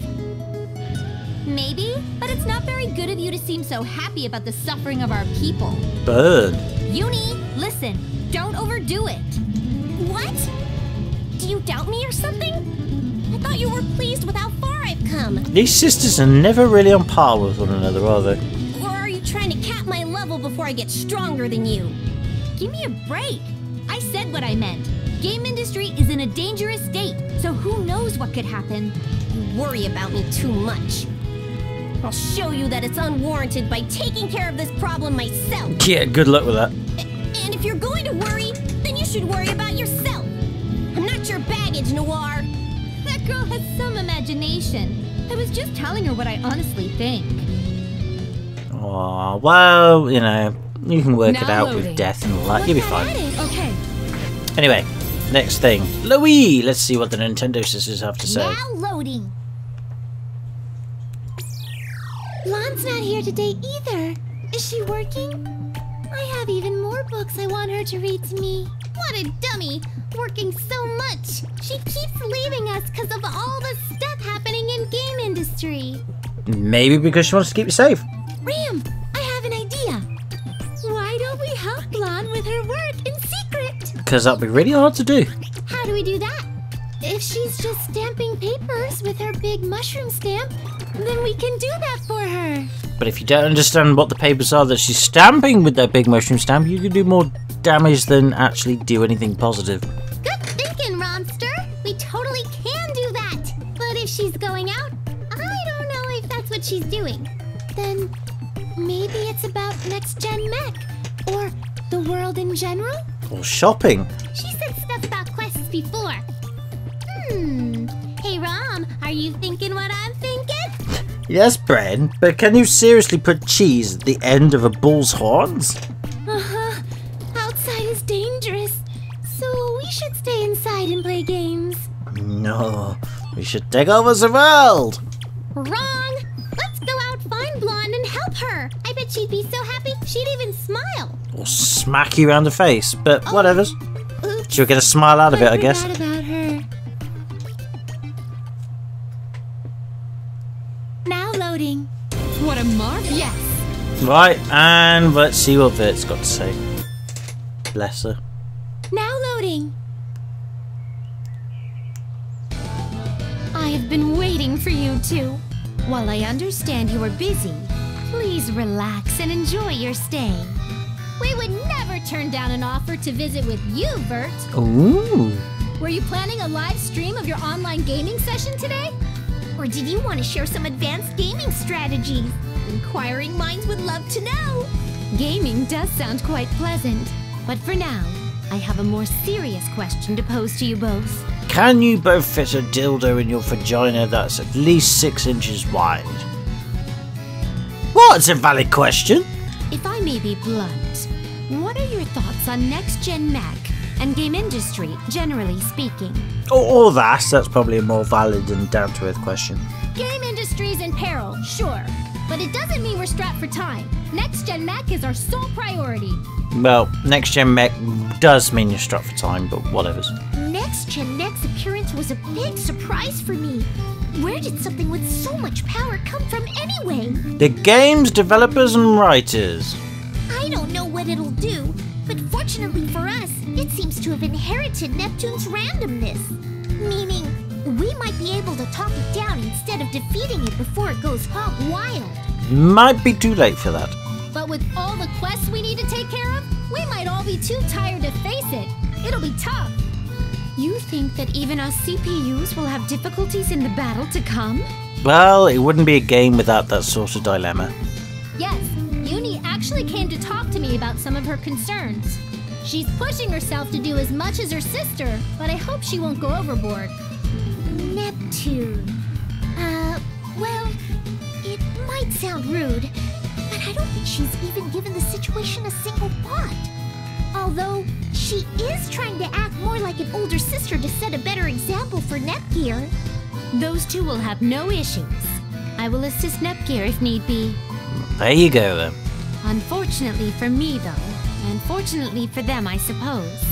B: Maybe, but it's not very good of you to seem so happy about the suffering of our people.
A: Bird.
B: Uni, listen, don't overdo it. What? Do you doubt me or something? I thought you were pleased with how far I've come.
A: These sisters are never really on par with one another, are they?
B: Or are you trying to cap my level before I get stronger than you? Give me a break. I said what I meant. Game industry is in a dangerous state, so who knows what could happen? You worry about me too much. I'll show you that it's unwarranted by taking care of this problem myself.
A: Yeah, good luck with that.
B: And if you're going to worry, then you should worry about yourself. I'm not your baggage, Noir.
C: That girl has some imagination. I was just telling her what I honestly think.
A: Oh, well, you know, you can work it
C: Now
A: out with
C: loading.
A: death and all that. You'll be fine.
C: Okay.
A: Anyway, next thing. Louis! Let's see what the Nintendo sisters have to say.
B: Now loading. Blonde's not here today either. Is she working? I have even more books I want her to read to me. What a dummy! Working so much! She keeps leaving us because of all the stuff happening in game industry.
A: Maybe because she wants to keep you safe.
B: Ram, I have an idea. Why don't we help Blonde with her work in secret?
A: Because that'd be really hard to do.
B: How do we do that? If she's just stamping papers with her big mushroom stamp, then we can do that for her.
A: But if you don't understand what the papers are that she's stamping with that big mushroom stamp, you can do more damage than actually do anything positive.
B: Good thinking, Ronster. We totally can do that. But if she's going out, I don't know if that's what she's doing. Then maybe it's about Next Gen Mech or the world in general?
A: Or shopping.
B: She said stuff about quests before. Hey, Rom, are you thinking what I'm thinking?
A: Yes, Bren, but can you seriously put cheese at the end of a bull's horns?
B: Uh-huh. Outside is dangerous, so we should stay inside and play games.
A: No, we should take over the world.
B: Wrong! Let's go out, find Blonde, and help her. I bet she'd be so happy she'd even smile.
A: Or smack you around the face, but whatevers.
B: Oops.
A: She'll get a smile out of it, I guess.
B: forgot about her. Now loading.
C: What a mark! Yes.
A: Right, and let's see what Vert's got to say. Bless her.
B: Now loading.
C: I have been waiting for you two. While I understand you are busy, please relax and enjoy your stay.
B: We would never turn down an offer to visit with you, Vert.
A: Ooh.
B: Were you planning a live stream of your online gaming session today? Or did you want to share some advanced gaming strategies? Inquiring minds would love to know.
C: Gaming does sound quite pleasant, but for now, I have a more serious question to pose to you both.
A: Can you both fit a dildo in your vagina that's at least 6 inches wide? Well, it's a valid question.
C: If I may be blunt, what are your thoughts on next-gen Mac and game industry, generally speaking?
A: Or that's probably a more valid and down-to-earth question.
B: Game industry's in peril, sure. But it doesn't mean we're strapped for time. Next Gen Mac is our sole priority.
A: Well, Next Gen Mech does mean you're strapped for time, but whatevers.
B: Next Gen Mech's appearance was a big surprise for me. Where did something with so much power come from anyway?
A: The game's developers and writers.
B: I don't know what it'll do, but fortunately for us, it seems to have inherited Neptune's randomness. Meaning, we might be able to talk it down instead of defeating it before it goes hog wild.
A: Might be too late for that.
B: But with all the quests we need to take care of, we might all be too tired to face it. It'll be tough.
C: You think that even us CPUs will have difficulties in the battle to come?
A: Well, it wouldn't be a game without that sort of dilemma.
B: Yes, Uni actually came to talk to me about some of her concerns. She's pushing herself to do as much as her sister, but I hope she won't go overboard. Neptune. Well, it might sound rude, but I don't think she's even given the situation a single thought. Although, she is trying to act more like an older sister to set a better example for Nepgear.
C: Those two will have no issues. I will assist Nepgear if need be.
A: There you go, then.
C: Unfortunately for me, though, and fortunately for them, I suppose,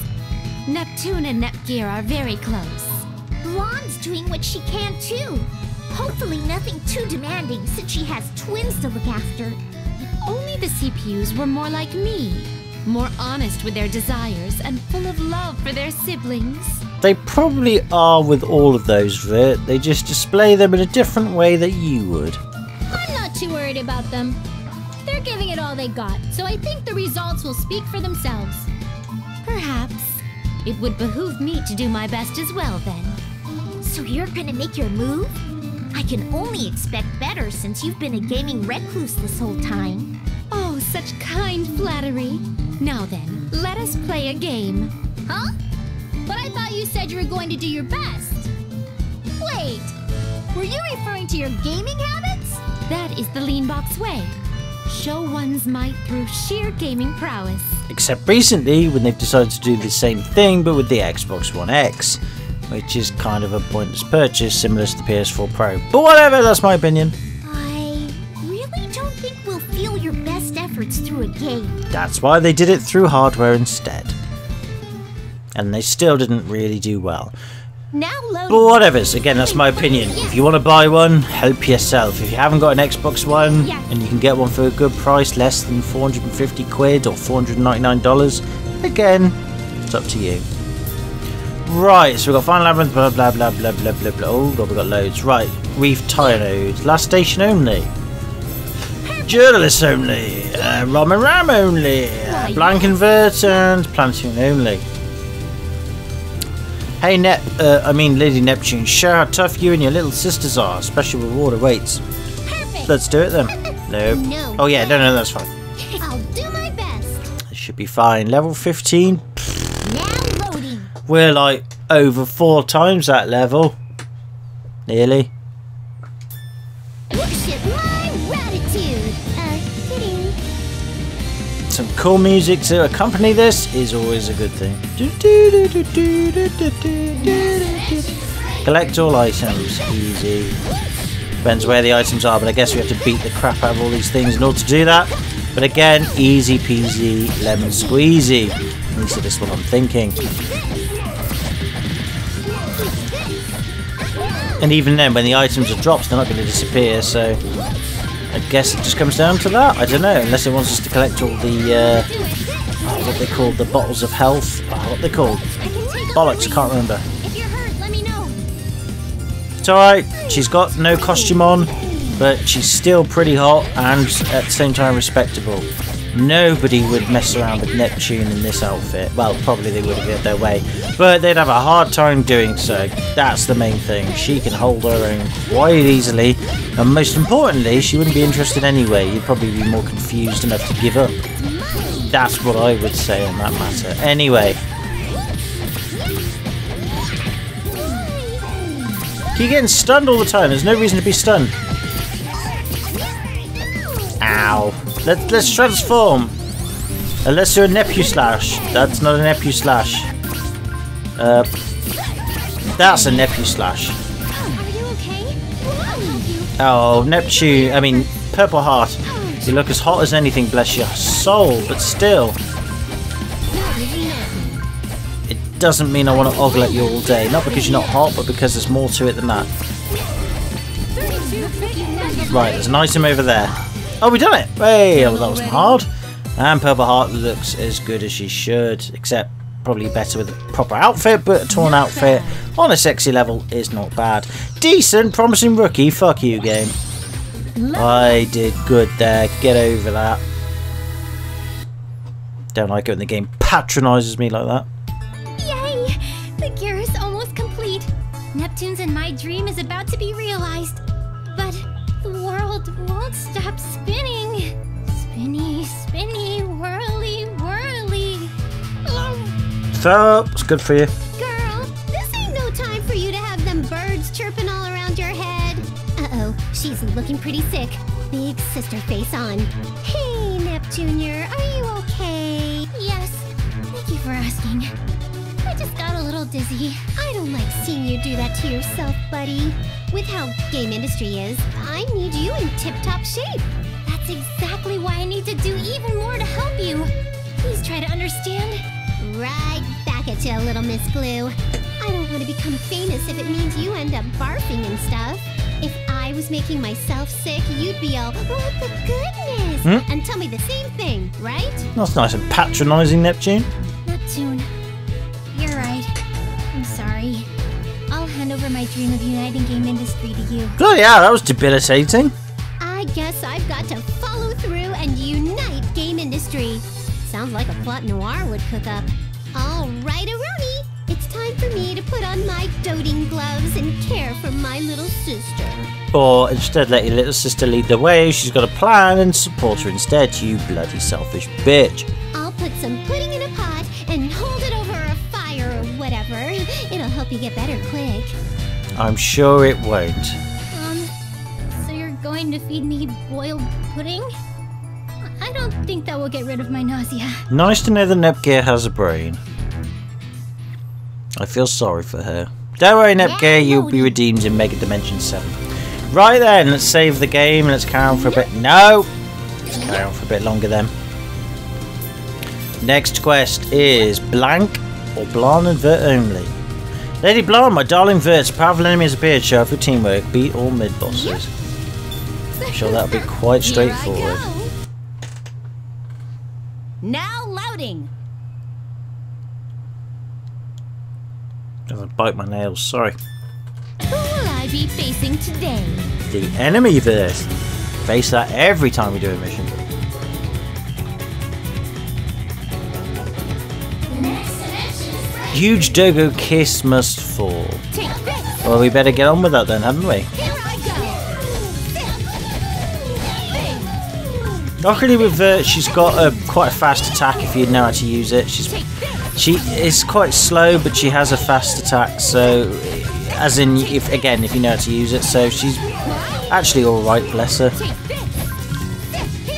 C: Neptune and Nepgear are very close.
B: Blonde's doing what she can, too. Hopefully nothing too demanding, since she has twins to look after.
C: If only the CPUs were more like me, more honest with their desires and full of love for their siblings.
A: They probably are with all of those, Vert. They just display them in a different way that you would.
B: I'm not too worried about them. They're giving it all they got, so I think the results will speak for themselves.
C: Perhaps. It would behoove me to do my best as well, then.
B: So you're gonna make your move? I can only expect better since you've been a gaming recluse this whole time.
C: Oh, such kind flattery. Now then, let us play a game.
B: Huh? But I thought you said you were going to do your best. Wait, were you referring to your gaming habits?
C: That is the Leanbox way. Show one's might through sheer gaming prowess.
A: Except recently, when they've decided to do the same thing, but with the Xbox One X, which is kind of a pointless purchase, similar to the PS4 Pro. But whatever, that's my opinion.
B: I really don't think we'll feel your best efforts through a game.
A: That's why they did it through hardware instead. And they still didn't really do well.
B: Now loading.
A: But whatever, again, that's my opinion. If you want to buy one, help yourself. If you haven't got an Xbox One and you can get one for a good price, less than 450 quid or $499, again, it's up to you. Right, so we've got Final Labyrinth, blah blah blah blah blah blah blah. Oh god, we've got loads. Right, Reef Tire Node, Last Station only. Journalists only. Ram and Ram only. Blind Convertant, Planetoon only. Hey Lady Neptune, show how tough you and your little sisters are. Special reward awaits.
B: Perfect.
A: Let's do it then. Nope.
B: No.
A: Oh yeah, no, that's fine.
B: I'll do my best.
A: It should be fine. Level 15.
B: Now loading.
A: We're like over 4 times that level. Nearly.
B: Worship my gratitude. Kidding.
A: Some cool music to accompany this is always a good thing. Collect all items. Easy. Depends where the items are, but I guess we have to beat the crap out of all these things in order to do that. But again, easy peasy, lemon squeezy. At least that's what I'm thinking. And even then, when the items are dropped, they're not going to disappear, so I guess it just comes down to that. I don't know, unless it wants us to collect all the, what they called, the bottles of health. What they called? Bollocks, I can't remember.
B: If you're hurt, let me know.
A: It's alright, she's got no costume on, but she's still pretty hot and at the same time respectable. Nobody would mess around with Neptune in this outfit. Well, probably they would have had their way, but they'd have a hard time doing so. That's the main thing. She can hold her own quite easily, and most importantly, she wouldn't be interested anyway. You'd probably be more confused enough to give up. That's what I would say on that matter. Anyway. You're getting stunned all the time. There's no reason to be stunned. Ow. Let's transform. Unless you're a Nepu Slash. That's not a Nepu Slash. That's a Nepu Slash.
B: Are you okay? I'll help you.
A: Oh, Neptune. I mean, Purple Heart. You look as hot as anything, bless your soul, but still. It doesn't mean I want to ogle at you all day. Not because you're not hot, but because there's more to it than that. Right, there's an item over there. Oh, we done it! Hey, oh, that wasn't hard. And Purple Heart looks as good as she should, except probably better with a proper outfit, but a torn outfit on a sexy level is not bad. Decent, promising rookie. Fuck you, game. I did good there. Get over that. Don't like it when the game patronises me like that.
B: Yay! The gear is almost complete. Neptune's and my dream is about to be realized. But the world won't stop spinning. Spinny, spinny, whirly, whirly.
A: So, it's good for you.
B: Girl, this ain't no time for you to have them birds chirping all around your head. Uh-oh, she's looking pretty sick. Big sister face on. Hey, Neptunior, are you okay? Yes, thank you for asking. I just got a little dizzy. I don't like seeing you do that to yourself, buddy. With how game industry is, I need you in tip-top shape. That's exactly why I need to do even more to help you. Please try to understand. Right back at you, little Miss Blue. I don't want to become famous if it means you end up barfing and stuff. If I was making myself sick, you'd be all, what the goodness? And tell me the same thing, right?
A: That's nice and patronising, Neptune.
B: Neptune, you're right. I'm sorry. I'll hand over my dream of uniting game industry to you.
A: Oh yeah, that was debilitating.
B: I guess I've got to follow through and unite game industry. Sounds like a plot noir would cook up. All right, Aroni. It's time for me to put on my doting gloves and care for my little sister.
A: Or instead let your little sister lead the way. She's got a plan and support her instead, you bloody selfish bitch.
B: I'll put some pudding in a pot and hold it over a fire or whatever. It'll help you get better quick.
A: I'm sure it won't.
B: So you're going to feed me boiled pudding? I don't think that will get rid of my nausea.
A: Nice to know that Nepgear has a brain. I feel sorry for her. Don't worry, Nepgear, you'll be redeemed in Mega Dimension 7. Right then, let's save the game and let's carry on for a bit. No! Let's carry on for a bit longer then. Next quest is Blank or Blanc and Vert only. Lady Blanc, my darling Vert, a powerful enemy has appeared. Show off your teamwork. Beat all mid-bosses. I'm sure that'll be quite straightforward.
C: Now loading.
A: Doesn't bite my nails, sorry.
B: Who will I be facing today?
A: The enemy Vert. Face that every time we do a mission. Huge Dogo kiss must fall. Well, we better get on with that then, haven't we? Luckily with Vert, she's got quite a fast attack if you know how to use it. She is quite slow, but she has a fast attack. So, as in, if you know how to use it, so she's actually all right. Bless her.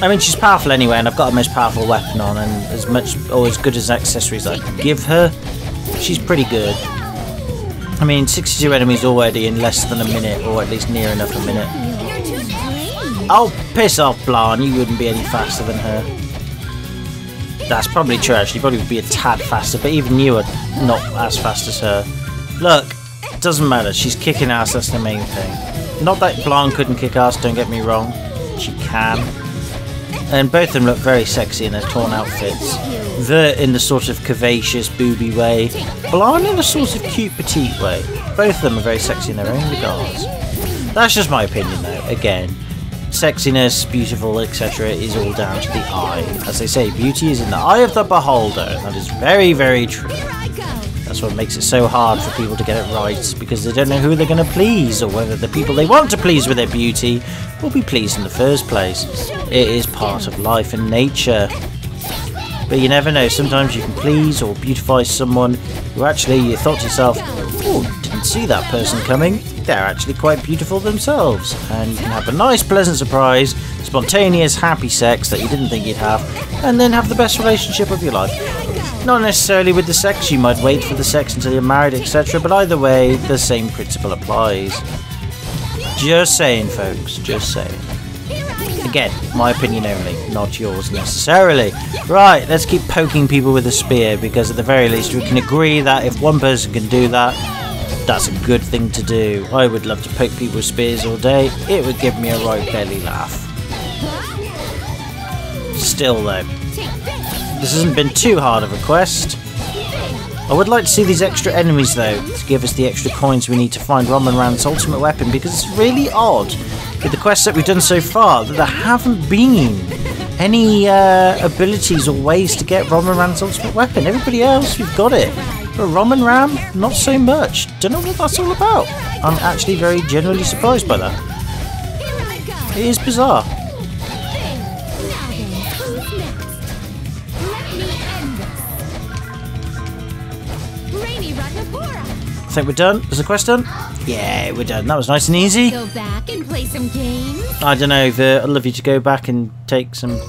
A: I mean, she's powerful anyway, and I've got the most powerful weapon on, and as much or as good as accessories I can give her, she's pretty good. I mean, 62 enemies already in less than a minute, or at least near enough a minute. Oh, piss off, Blanc. You wouldn't be any faster than her. That's probably true, actually. Probably would be a tad faster, but even you are not as fast as her. Look, it doesn't matter. She's kicking ass. That's the main thing. Not that Blanc couldn't kick ass, don't get me wrong. She can. And both of them look very sexy in their torn outfits. Vert in the sort of curvaceous, booby way. Blanc in a sort of cute, petite way. Both of them are very sexy in their own regards. That's just my opinion, though. Again, sexiness, beautiful, etc. is all down to the eye. As they say, beauty is in the eye of the beholder. And that is very, very true. That's what makes it so hard for people to get it right, because they don't know who they're going to please, or whether the people they want to please with their beauty will be pleased in the first place. It is part of life and nature. But you never know, sometimes you can please or beautify someone who actually you thought to yourself, oh, didn't see that person coming. They're actually quite beautiful themselves. And you can have a nice, pleasant surprise, spontaneous, happy sex that you didn't think you'd have, and then have the best relationship of your life. Not necessarily with the sex, you might wait for the sex until you're married, etc. But either way, the same principle applies. Just saying, folks, just saying. Again, my opinion only, not yours necessarily. Right, let's keep poking people with a spear, because at the very least we can agree that if one person can do that, that's a good thing to do. I would love to poke people with spears all day. It would give me a right belly laugh. Still though, this hasn't been too hard of a quest. I would like to see these extra enemies though, to give us the extra coins we need to find Roman Rand's ultimate weapon, because it's really odd with the quests that we've done so far that there haven't been any abilities or ways to get Roman Rand's ultimate weapon. Everybody else, we've got it. But Roman Ram, not so much. Don't know what that's all about. I'm actually very genuinely surprised by that. It is bizarre. I think we're done. Is the quest done? Yeah, we're done. That was nice and easy.
C: Go back and play some games.
A: I don't know, I'd love you to go back and take some...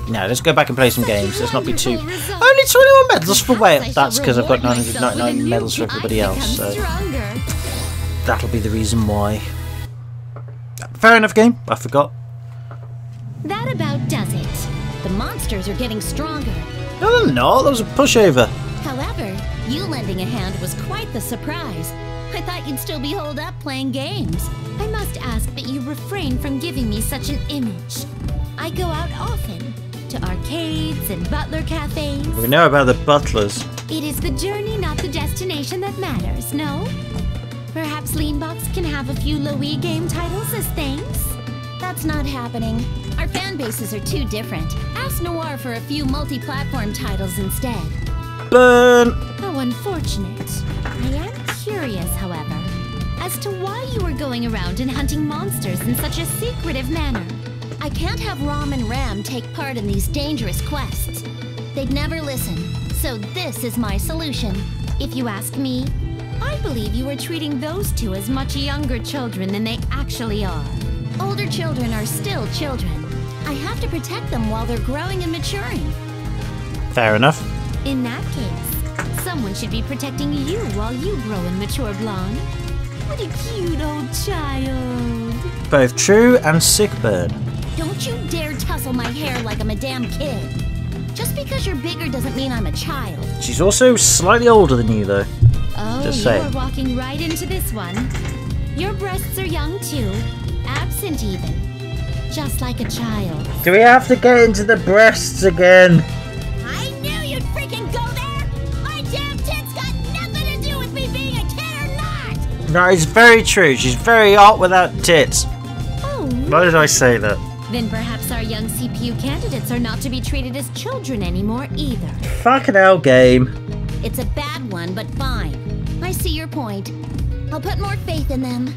A: No, let's go back and play some games. Let's not be too... Only 21 medals for Whale. That's because I've got 999 medals for everybody else, so... That'll be the reason why. Fair enough, game. I forgot.
C: That about does it. The monsters are getting stronger.
A: No, they're not. That was a pushover.
C: However, you lending a hand was quite the surprise. I thought you'd still be holed up playing games. I must ask that you refrain from giving me such an image. I go out often, to arcades and butler cafes.
A: We know about the butlers.
C: It is the journey, not the destination that matters, no? Perhaps Leanbox can have a few Louis game titles as thanks? That's not happening. Our fan bases are too different. Ask Noir for a few multi-platform titles instead.
A: Burn!
C: How unfortunate. I am curious, however, as to why you are going around and hunting monsters in such a secretive manner. I can't have Rom and Ram take part in these dangerous quests. They'd never listen, so this is my solution. If you ask me, I believe you are treating those two as much younger children than they actually are. Older children are still children.
B: I have to protect them while they're growing and maturing.
A: Fair enough.
C: In that case, someone should be protecting you while you grow and mature, Blonde. What a cute old child.
A: Both true and sick burn.
B: Don't you dare tussle my hair like I'm a damn kid. Just because you're bigger doesn't mean I'm a child.
A: She's also slightly older than you, though.
C: Oh,
A: Just saying.
C: you're walking right into this one. Your breasts are young too, absent even. Just like a child.
A: Do we have to get into the breasts again?
B: I knew you'd freaking go there! My damn tits got nothing to do with me being a kid or not!
A: That is very true. She's very hot without tits.
C: Oh,
A: Why did I say that?
C: then perhaps our young CPU candidates are not to be treated as children anymore either.
A: Fucking hell, game.
B: It's a bad one, but fine. I see your point. I'll put more faith in them.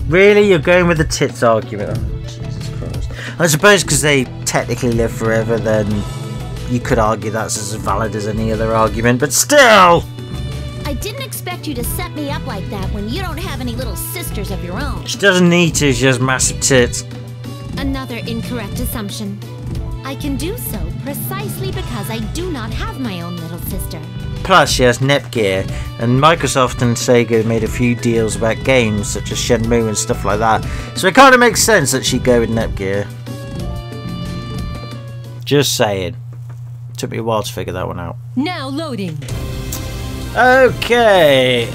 A: Really? You're going with the tits argument? Oh, Jesus Christ. I suppose because they technically live forever, then you could argue that's as valid as any other argument, but still!
B: I didn't expect you to set me up like that when you don't have any little sisters of your own.
A: She doesn't need to, she has massive tits.
C: Another incorrect assumption. I can do so precisely because I do not have my own little sister.
A: Plus, she has Netgear, and Microsoft and Sega made a few deals about games such as Shenmue and stuff like that, so it kind of makes sense that she'd go with Netgear. Just saying. Took me a while to figure that one out.
C: Now loading.
A: Okay.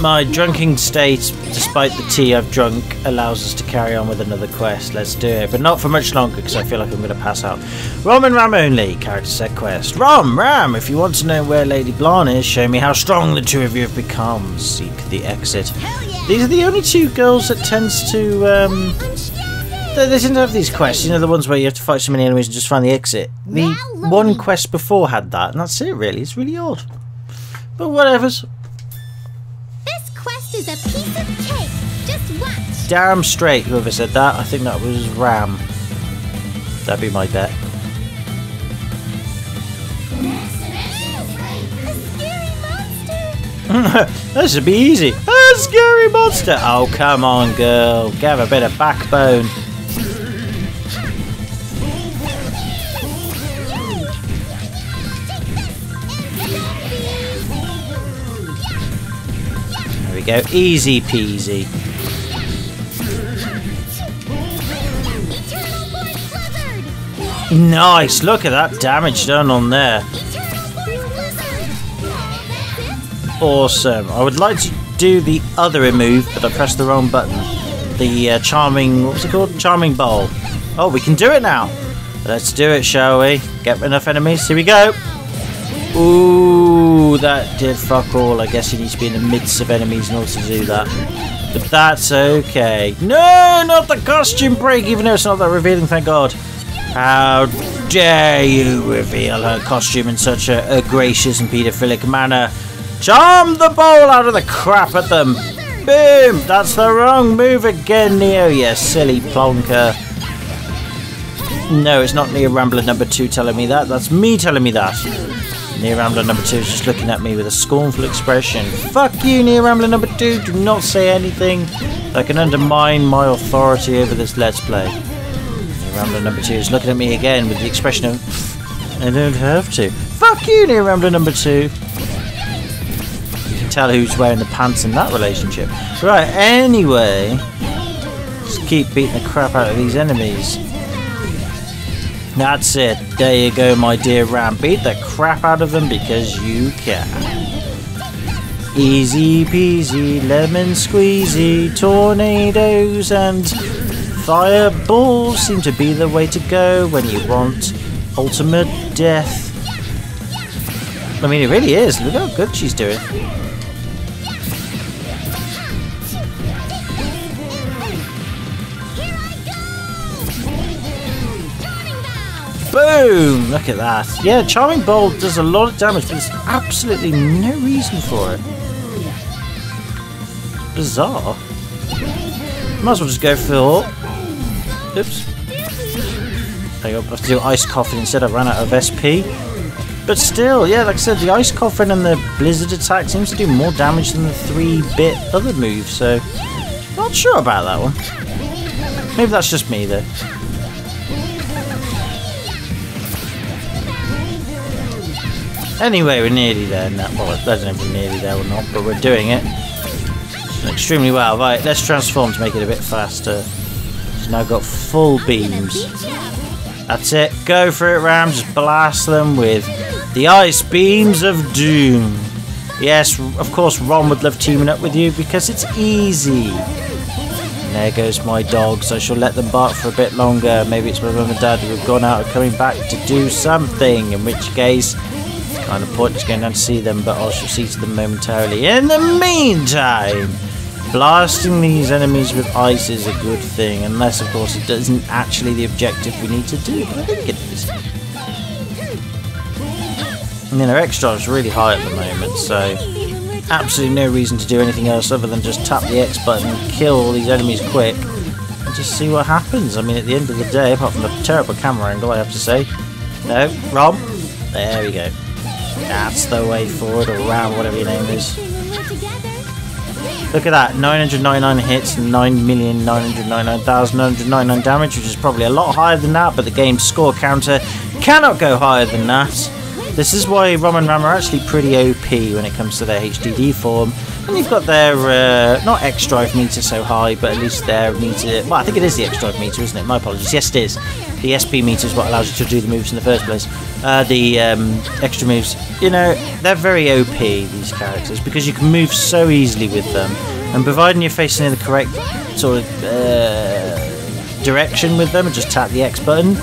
A: My drunken state, despite the tea I've drunk, allows us to carry on with another quest. Let's do it, but not for much longer because I feel like I'm going to pass out. Rom and Ram only, character set quest. Ram, if you want to know where Lady Blanc is, show me how strong the two of you have become. Seek the exit.
B: Yeah.
A: These are the only two girls that tends to, they tend to have these quests, you know, the ones where you have to fight so many enemies and just find the exit. The one quest before had that, and that's it really. It's really odd. But whatever's.
B: Is a piece of cake. Just watch.
A: Damn straight, whoever said that. I think that was Ram. That'd be my bet.
B: A scary monster.
A: This would be easy. A scary monster. Oh, come on, girl. Give a bit of backbone. Go easy peasy. Nice, look at that damage done on there. Awesome. I would like to do the other move, but I pressed the wrong button. The charming, what was it called? Charming bowl. Oh, we can do it now. Let's do it, shall we? Get enough enemies. Here we go. Ooh, that did fuck all. I guess you need to be in the midst of enemies in order to do that. But that's okay. No, not the costume break, even though it's not that revealing, thank God. How dare you reveal her costume in such a gracious and paedophilic manner. Charm the bowl out of the crap at them. Boom! That's the wrong move again, Neo, you silly plonker. No, it's not Neo Rambler number 2 telling me that. That's me telling me that. Neo Rambler number 2 is just looking at me with a scornful expression. Fuck you, Neo Rambler number 2. Do not say anything that can undermine my authority over this Let's Play. Neo Rambler number 2 is looking at me again with the expression of, I don't have to. Fuck you, Neo Rambler number 2. You can tell who's wearing the pants in that relationship. Right, anyway. Just keep beating the crap out of these enemies. That's it. There you go, my dear Ram. Beat the crap out of them because you can. Easy peasy, lemon squeezy, tornadoes and fireballs seem to be the way to go when you want ultimate death. I mean, it really is. Look how good she's doing. Boom! Look at that. Yeah, Charming Bowl does a lot of damage, but there's absolutely no reason for it. Bizarre. Might as well just go for... Oops. I have to do Ice Coffin instead. I ran out of SP. But still, yeah, like I said, the Ice Coffin and the Blizzard attack seems to do more damage than the 3-bit other move, so... Not sure about that one. Maybe that's just me, though. Anyway, we're nearly there now. Well, I don't know if we're nearly there or not, but we're doing it. Extremely well. Right, let's transform to make it a bit faster. She's now got full beams. That's it. Go for it, Ram. Just blast them with the ice beams of doom. Yes, of course, Ron would love teaming up with you because it's easy. And there goes my dogs. I shall let them bark for a bit longer. Maybe it's my mum and dad who have gone out and coming back to do something. In which case, it's kind of pointless going down to see them, but I shall see to them momentarily. In the meantime, blasting these enemies with ice is a good thing, unless, of course, it isn't actually the objective we need to do. But I think it is. I mean, our extra is really high at the moment, so absolutely no reason to do anything else other than just tap the X button and kill all these enemies quick and just see what happens. I mean, at the end of the day, apart from the terrible camera angle, I have to say. No, Rob. There we go. That's the way forward, or Ram, whatever your name is. Look at that, 999 hits, 9,999,999 damage, which is probably a lot higher than that, but the game's score counter cannot go higher than that. This is why Rom and Ram are actually pretty OP when it comes to their HDD form. And you've got their, not X drive meter so high, but at least their meter, well, I think it is the X drive meter, isn't it? My apologies. Yes, it is. The SP meter is what allows you to do the moves in the first place. The extra moves, you know, they're very OP, these characters, because you can move so easily with them. And providing you're facing in the correct sort of direction with them and just tap the X button,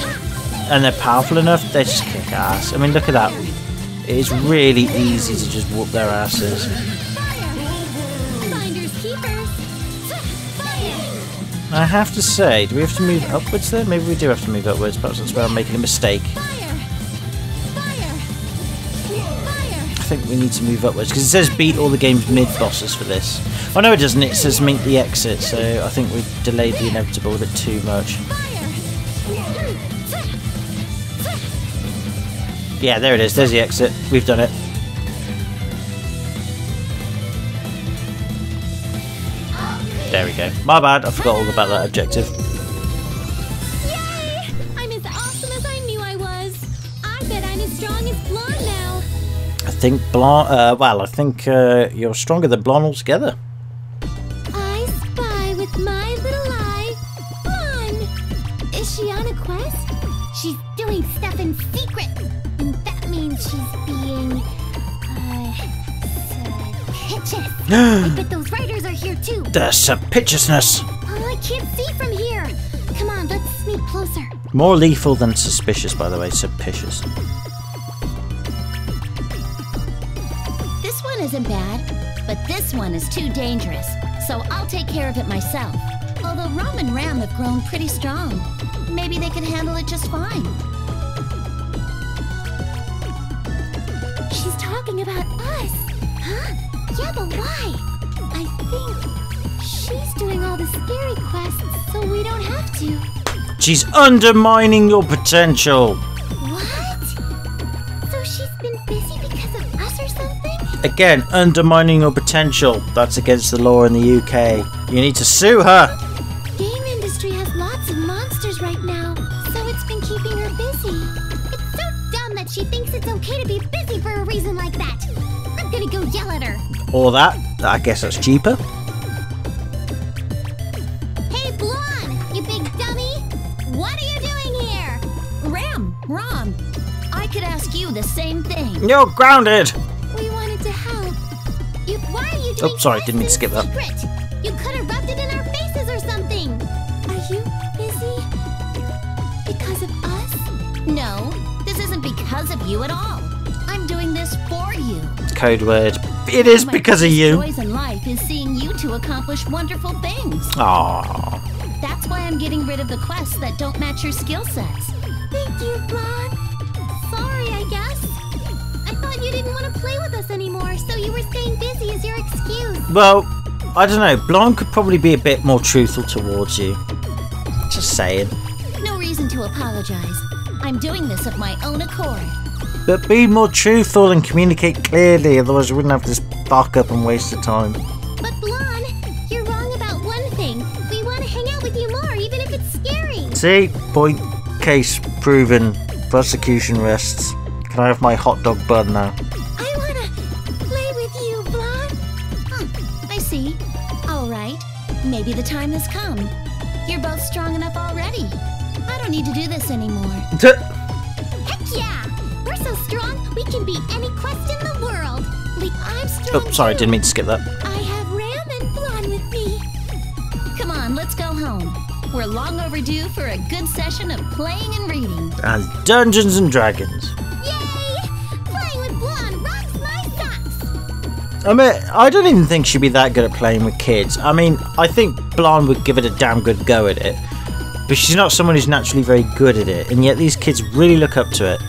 A: and they're powerful enough, they just kick ass. I mean, look at that. It's really easy to just whoop their asses. I have to say, do we have to move upwards there? Maybe we do have to move upwards. Perhaps that's where I'm making a mistake. I think we need to move upwards because it says beat all the game's mid-bosses for this. Oh no, it doesn't. It says meet the exit, so I think we've delayed the inevitable a bit too much. Yeah, there it is. There's the exit. We've done it. There we go. My bad. I forgot all about that objective.
B: Yay! I'm as awesome as I knew I was. I bet I'm as strong as Blonde now.
A: I think Blonde... well, I think you're stronger than Blonde altogether.
B: I spy with my little eye. Blonde! Is she on a quest? She's doing stuff in secret. And that means she's being... suspicious. I bet those writers are here too.
A: The suspiciousness.
B: Oh, I can't see from here. Come on, let's sneak closer.
A: More lethal than suspicious, by the way. Suspicious.
C: This one isn't bad, but this one is too dangerous, so I'll take care of it myself. Although Rom and Ram have grown pretty strong. Maybe they can handle it just fine.
B: She's talking about us. Huh? Yeah, but why? I think she's doing all the scary quests so we don't have to.
A: She's undermining your potential.
B: What? So she's been busy because of us or something?
A: Again, undermining your potential. That's against the law in the UK. You need to sue her.
B: Game industry has lots of monsters right now, so it's been keeping her busy. It's so dumb that she thinks it's okay to be busy for a reason like that. I'm gonna go yell at her.
A: Or that. I guess that's cheaper.
B: Hey, Blonde, you big dummy! What are you doing here?
C: Ram, Rom, I could ask you the same thing.
A: You're grounded.
B: We wanted to help. Why are you doing
A: Oh, sorry, didn't mean to skip that.
B: secret? You could have rubbed it in our faces or something. Are you busy because of us?
C: No, this isn't because of you at all. I'm doing this for you.
A: Code word. It is because of you.
C: My joys in life is seeing you two accomplish wonderful things.
A: Aww.
C: That's why I'm getting rid of the quests that don't match your skill sets.
B: Thank you, Blonde. Sorry, I guess. I thought you didn't want to play with us anymore, so you were staying busy as your excuse.
A: Well, I don't know. Blonde could probably be a bit more truthful towards you. Just saying.
C: No reason to apologize. I'm doing this of my own accord.
A: But be more truthful and communicate clearly, otherwise we wouldn't have this fuck up and waste of time.
B: But Blonde, you're wrong about one thing. We want to hang out with you more, even if it's scary.
A: See? Point, case proven, prosecution rests. Can I have my hot dog bun now?
B: I wanna play with you, Blonde. Huh, I see. All right. Maybe the time has come. You're both strong enough already. I don't need to do this anymore. Heck yeah! We're so strong, we can beat any quest in the world. I'm strong.
A: Oh, sorry,
B: too.
A: didn't mean to skip that.
B: I have Ram and Blonde with me. Come on, let's go home. We're long overdue for a good session of playing and reading.
A: And Dungeons and Dragons.
B: Yay! Playing with Blonde rocks my socks.
A: I mean, I don't even think she'd be that good at playing with kids. I mean, I think Blonde would give it a damn good go at it. But she's not someone who's naturally very good at it, and yet these kids really look up to it.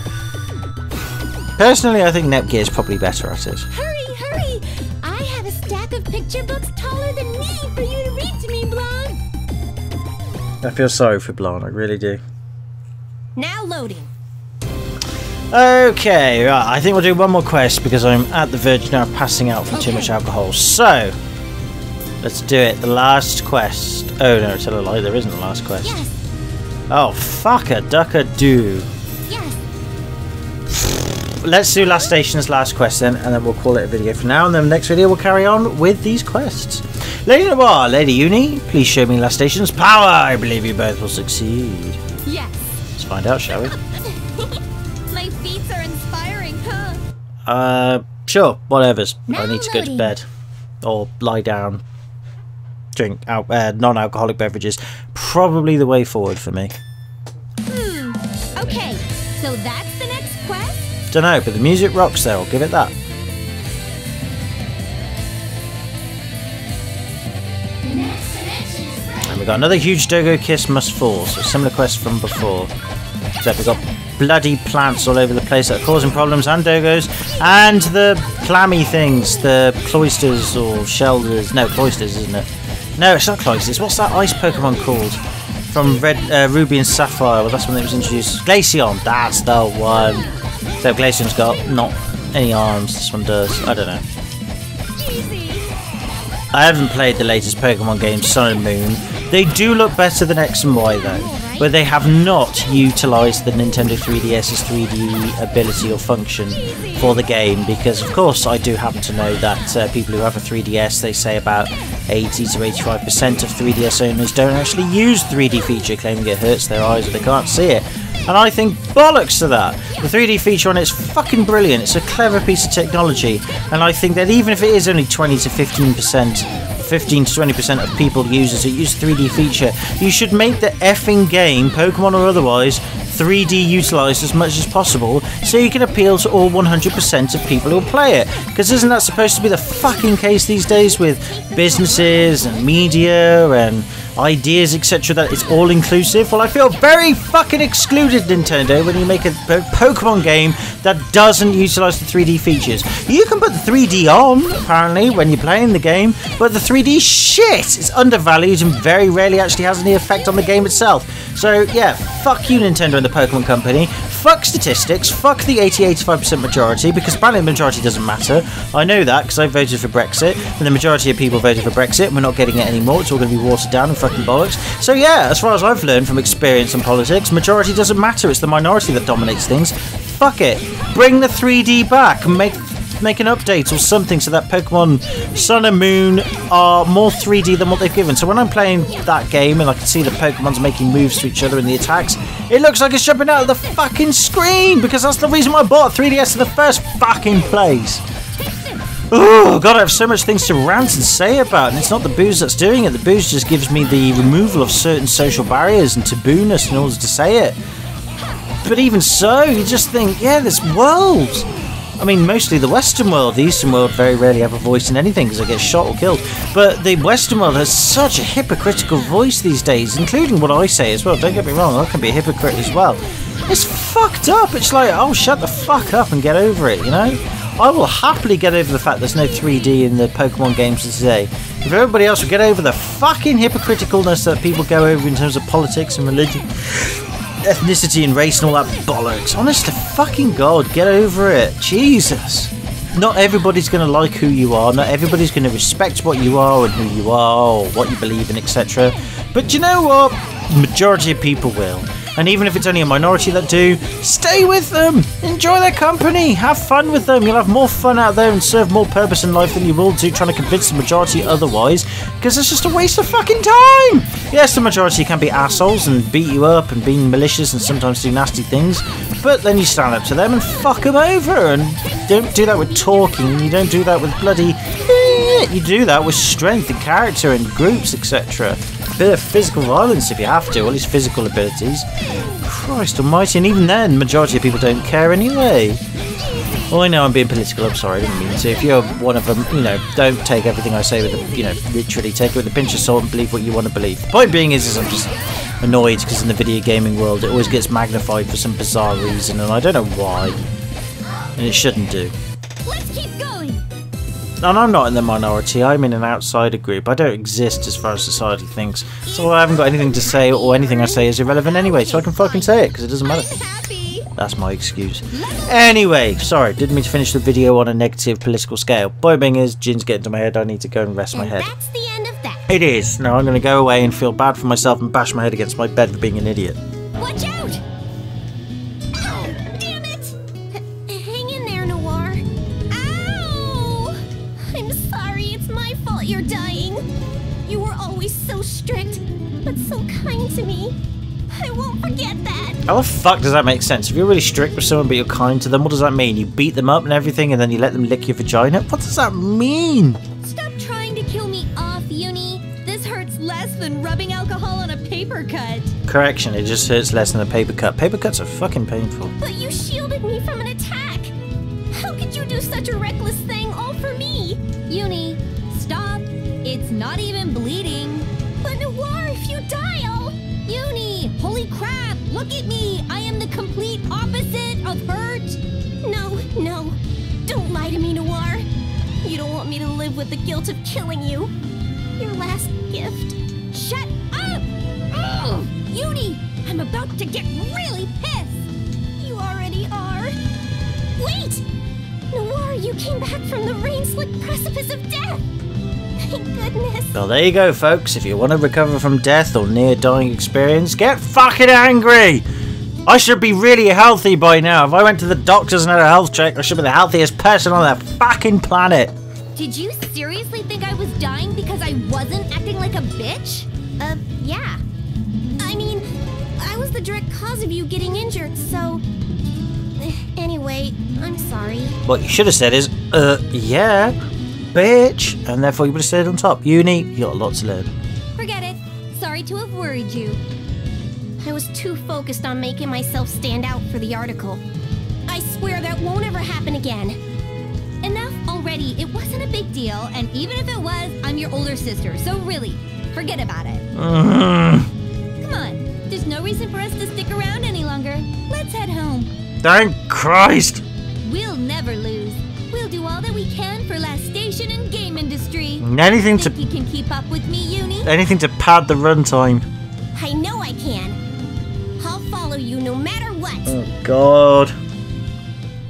A: Personally, I think Nepgear is probably better at it.
B: Hurry, hurry! I have a stack of picture books taller than me for you to read to me, Blonde.
A: I feel sorry for Blonde, I really do.
C: Now loading.
A: Okay, right, I think we'll do one more quest because I'm at the verge now of passing out from too much alcohol. So, let's do it. The last quest. Oh no, tell a lie, there isn't a last quest.
B: Yes,
A: Oh, fuck-a-duck-a-doo.
B: yes.
A: Let's do Last Station's last quest then, and then we'll call it a video for now, and then the next video we'll carry on with these quests. Lady Noir, Lady Uni, please show me Last Station's power. I believe you both will succeed.
C: Yes.
A: Let's find out, shall we?
B: My feats are inspiring, huh?
A: Sure, whatever's. I
B: Now
A: need to go to
B: loading.
A: bed. Or lie down. Drink non-alcoholic beverages. Probably the way forward for me.
B: Okay, so that's the next quest?
A: Don't know, but the music rocks there, I'll give it that. And we got another huge Dogo Kiss must fall, so a similar quest from before. Except we've got bloody plants all over the place that are causing problems, and Dogos, and the clammy things, the cloisters or shelders. No, cloisters, isn't it? No, it's not cloisters. What's that ice Pokemon called? From Ruby and Sapphire. Well, that's when it was introduced. Glaceon, that's the one. So Glaceon's got not any arms. This one does. I don't know.
B: Easy.
A: I haven't played the latest Pokemon games, Sun and Moon. They do look better than X and Y though, but they have not utilised the Nintendo 3DS's 3D ability or function for the game, because of course I do happen to know that people who have a 3DS, they say about 80 to 85% of 3DS owners don't actually use 3D feature, claiming it hurts their eyes or they can't see it. And I think bollocks to that. The 3D feature on it's fucking brilliant. It's a clever piece of technology, and I think that even if it is only 20 to 15%, 15 to 20% of people users that use 3D feature, you should make the effing game, Pokemon or otherwise, 3D utilised as much as possible, so you can appeal to all 100% of people who play it. Because isn't that supposed to be the fucking case these days with businesses and media and ideas, etc., that it's all inclusive? Well, I feel very fucking excluded, Nintendo, when you make a Pokemon game that doesn't utilise the 3D features. You can put the 3D on, apparently, when you're playing the game, but the 3D shit is undervalued and very rarely actually has any effect on the game itself. So, yeah, fuck you, Nintendo and the Pokemon Company. Fuck statistics, fuck the 80-85% majority, because apparently the majority doesn't matter. I know that because I voted for Brexit, and the majority of people voted for Brexit, and we're not getting it anymore. It's all going to be watered down and fucking bollocks. So yeah, as far as I've learned from experience in politics, majority doesn't matter. It's the minority that dominates things. Fuck it. Bring the 3D back and make an update or something so that Pokemon Sun and Moon are more 3D than what they've given. So when I'm playing that game and I can see the Pokemon's making moves to each other in the attacks, it looks like it's jumping out of the fucking screen, because that's the reason why I bought 3DS in the first fucking place. Oh god, I have so much things to rant and say about, and it's not the booze that's doing it. The booze just gives me the removal of certain social barriers and taboo-ness in order to say it. But even so, you just think, yeah, this world. I mean, mostly the Western world. The Eastern world very rarely have a voice in anything because they get shot or killed. But the Western world has such a hypocritical voice these days, including what I say as well. Don't get me wrong, I can be a hypocrite as well. It's fucked up. It's like, oh, shut the fuck up and get over it, you know? I will happily get over the fact there's no 3D in the Pokemon games today. If everybody else would get over the fucking hypocriticalness that people go over in terms of politics and religion, ethnicity and race and all that bollocks. Honest to fucking God, get over it. Jesus. Not everybody's going to like who you are. Not everybody's going to respect what you are and who you are or what you believe in, etc. But you know what? The majority of people will. And even if it's only a minority that do, stay with them! Enjoy their company! Have fun with them! You'll have more fun out there and serve more purpose in life than you will do trying to convince the majority otherwise, because it's just a waste of fucking time! Yes, the majority can be assholes and beat you up and being malicious and sometimes do nasty things, but then you stand up to them and fuck them over, and don't do that with talking, you don't do that with bloody... You do that with strength and character and groups, etc. A bit of physical violence if you have to, or at least physical abilities. Christ almighty, and even then, the majority of people don't care anyway. Well, I know I'm being political, I'm sorry, I didn't mean to. If you're one of them, you know, don't take everything I say with a, you know, literally take it with a pinch of salt and believe what you want to believe. The point being is I'm just annoyed because in the video gaming world it always gets magnified for some bizarre reason, and I don't know why. And it shouldn't do.
B: Let's keep going.
A: And I'm not in the minority, I'm in an outsider group. I don't exist as far as society thinks. So I haven't got anything to say, or anything I say is irrelevant anyway, so I can fucking say it, because it doesn't matter. That's my excuse. Anyway, sorry, didn't mean to finish the video on a negative political scale. Point being is, gin's getting to my head, I need to go and rest my head.
B: That's the end of that.
A: It is. Now I'm going to go away and feel bad for myself and bash my head against my bed for being an idiot.
B: Watch out! Oh, damn it! Hang in there, Noir. Ow! I'm sorry, it's my fault you're dying. You were always so strict, but so kind to me. I won't forget that.
A: How the fuck does that make sense? If you're really strict with someone but you're kind to them, what does that mean? You beat them up and everything and then you let them lick your vagina? What does that mean?
B: Stop trying to kill me off, Uni. This hurts less than rubbing alcohol on a paper cut.
A: Correction, it just hurts less than a paper cut. Paper cuts are fucking painful.
B: But you shielded me from an attack. How could you do such a reckless thing all for me? Uni, stop. It's not even bleeding. But Noir, if you die, I'll... Uni, holy crap, look at me. I am the complete opposite of hurt. No. Don't lie to me, Noir. You don't want me to live with the guilt of killing you. Your last gift. Shut up! Ugh. Uni, I'm about to get really pissed. You already are. Wait! Noir, you came back from the rain-slick precipice of death. Thank goodness.
A: Well, there you go, folks. If you want to recover from death or near-dying experience, get fucking angry! I should be really healthy by now. If I went to the doctors and had a health check, I should be the healthiest person on the fucking planet.
B: Did you seriously think I was dying because I wasn't acting like a bitch? Yeah. I mean, I was the direct cause of you getting injured, so... Anyway, I'm sorry.
A: What you should have said is, yeah, bitch. And therefore you would have said on top, Uni, you got a lot to learn.
B: Forget it. Sorry to have worried you. I was too focused on making myself stand out for the article. I swear that won't ever happen again. Enough already. It wasn't a big deal, and even if it was, I'm your older sister, so really, forget about it. Come on. There's no reason for us to stick around any longer. Let's head home.
A: Thank Christ!
B: We'll never lose. We'll do all that we can for Last Station and game industry.
A: Anything
B: Think
A: to
B: you can keep up with me, Uni?
A: anything to pad the runtime.
B: I know I can. I'll follow you no matter what.
A: Oh God!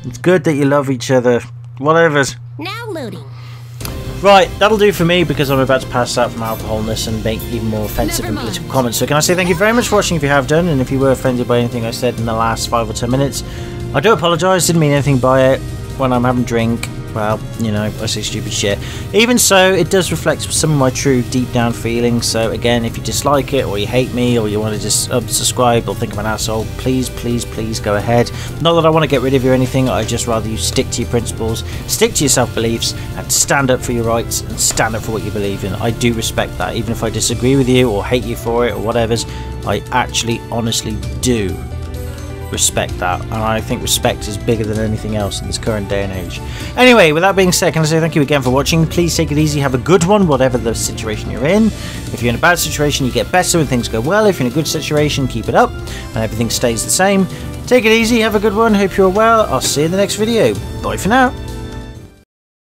A: It's good that you love each other. Whatever's.
B: Now loading.
A: Right, that'll do for me because I'm about to pass out from alcoholness and make even more offensive and political comments. So can I say thank you very much for watching if you have done, and if you were offended by anything I said in the last 5 or 10 minutes, I do apologise, didn't mean anything by it. When I'm having a drink, well, you know, I say stupid shit. Even so, it does reflect some of my true deep down feelings, so again, if you dislike it, or you hate me, or you want to just unsubscribe, or think I'm an asshole, please go ahead. Not that I want to get rid of you or anything, I'd just rather you stick to your principles, stick to your self-beliefs, and stand up for your rights, and stand up for what you believe in. I do respect that, even if I disagree with you, or hate you for it, or whatever's, I actually, honestly do respect that, and I think respect is bigger than anything else in this current day and age. Anyway, with that being said, can I say thank you again for watching. Please take it easy, have a good one, whatever the situation you're in. If you're in a bad situation, you get better and things go well. If you're in a good situation, keep it up and everything stays the same. Take it easy, have a good one, hope you're well. I'll see you in the next video. Bye for now.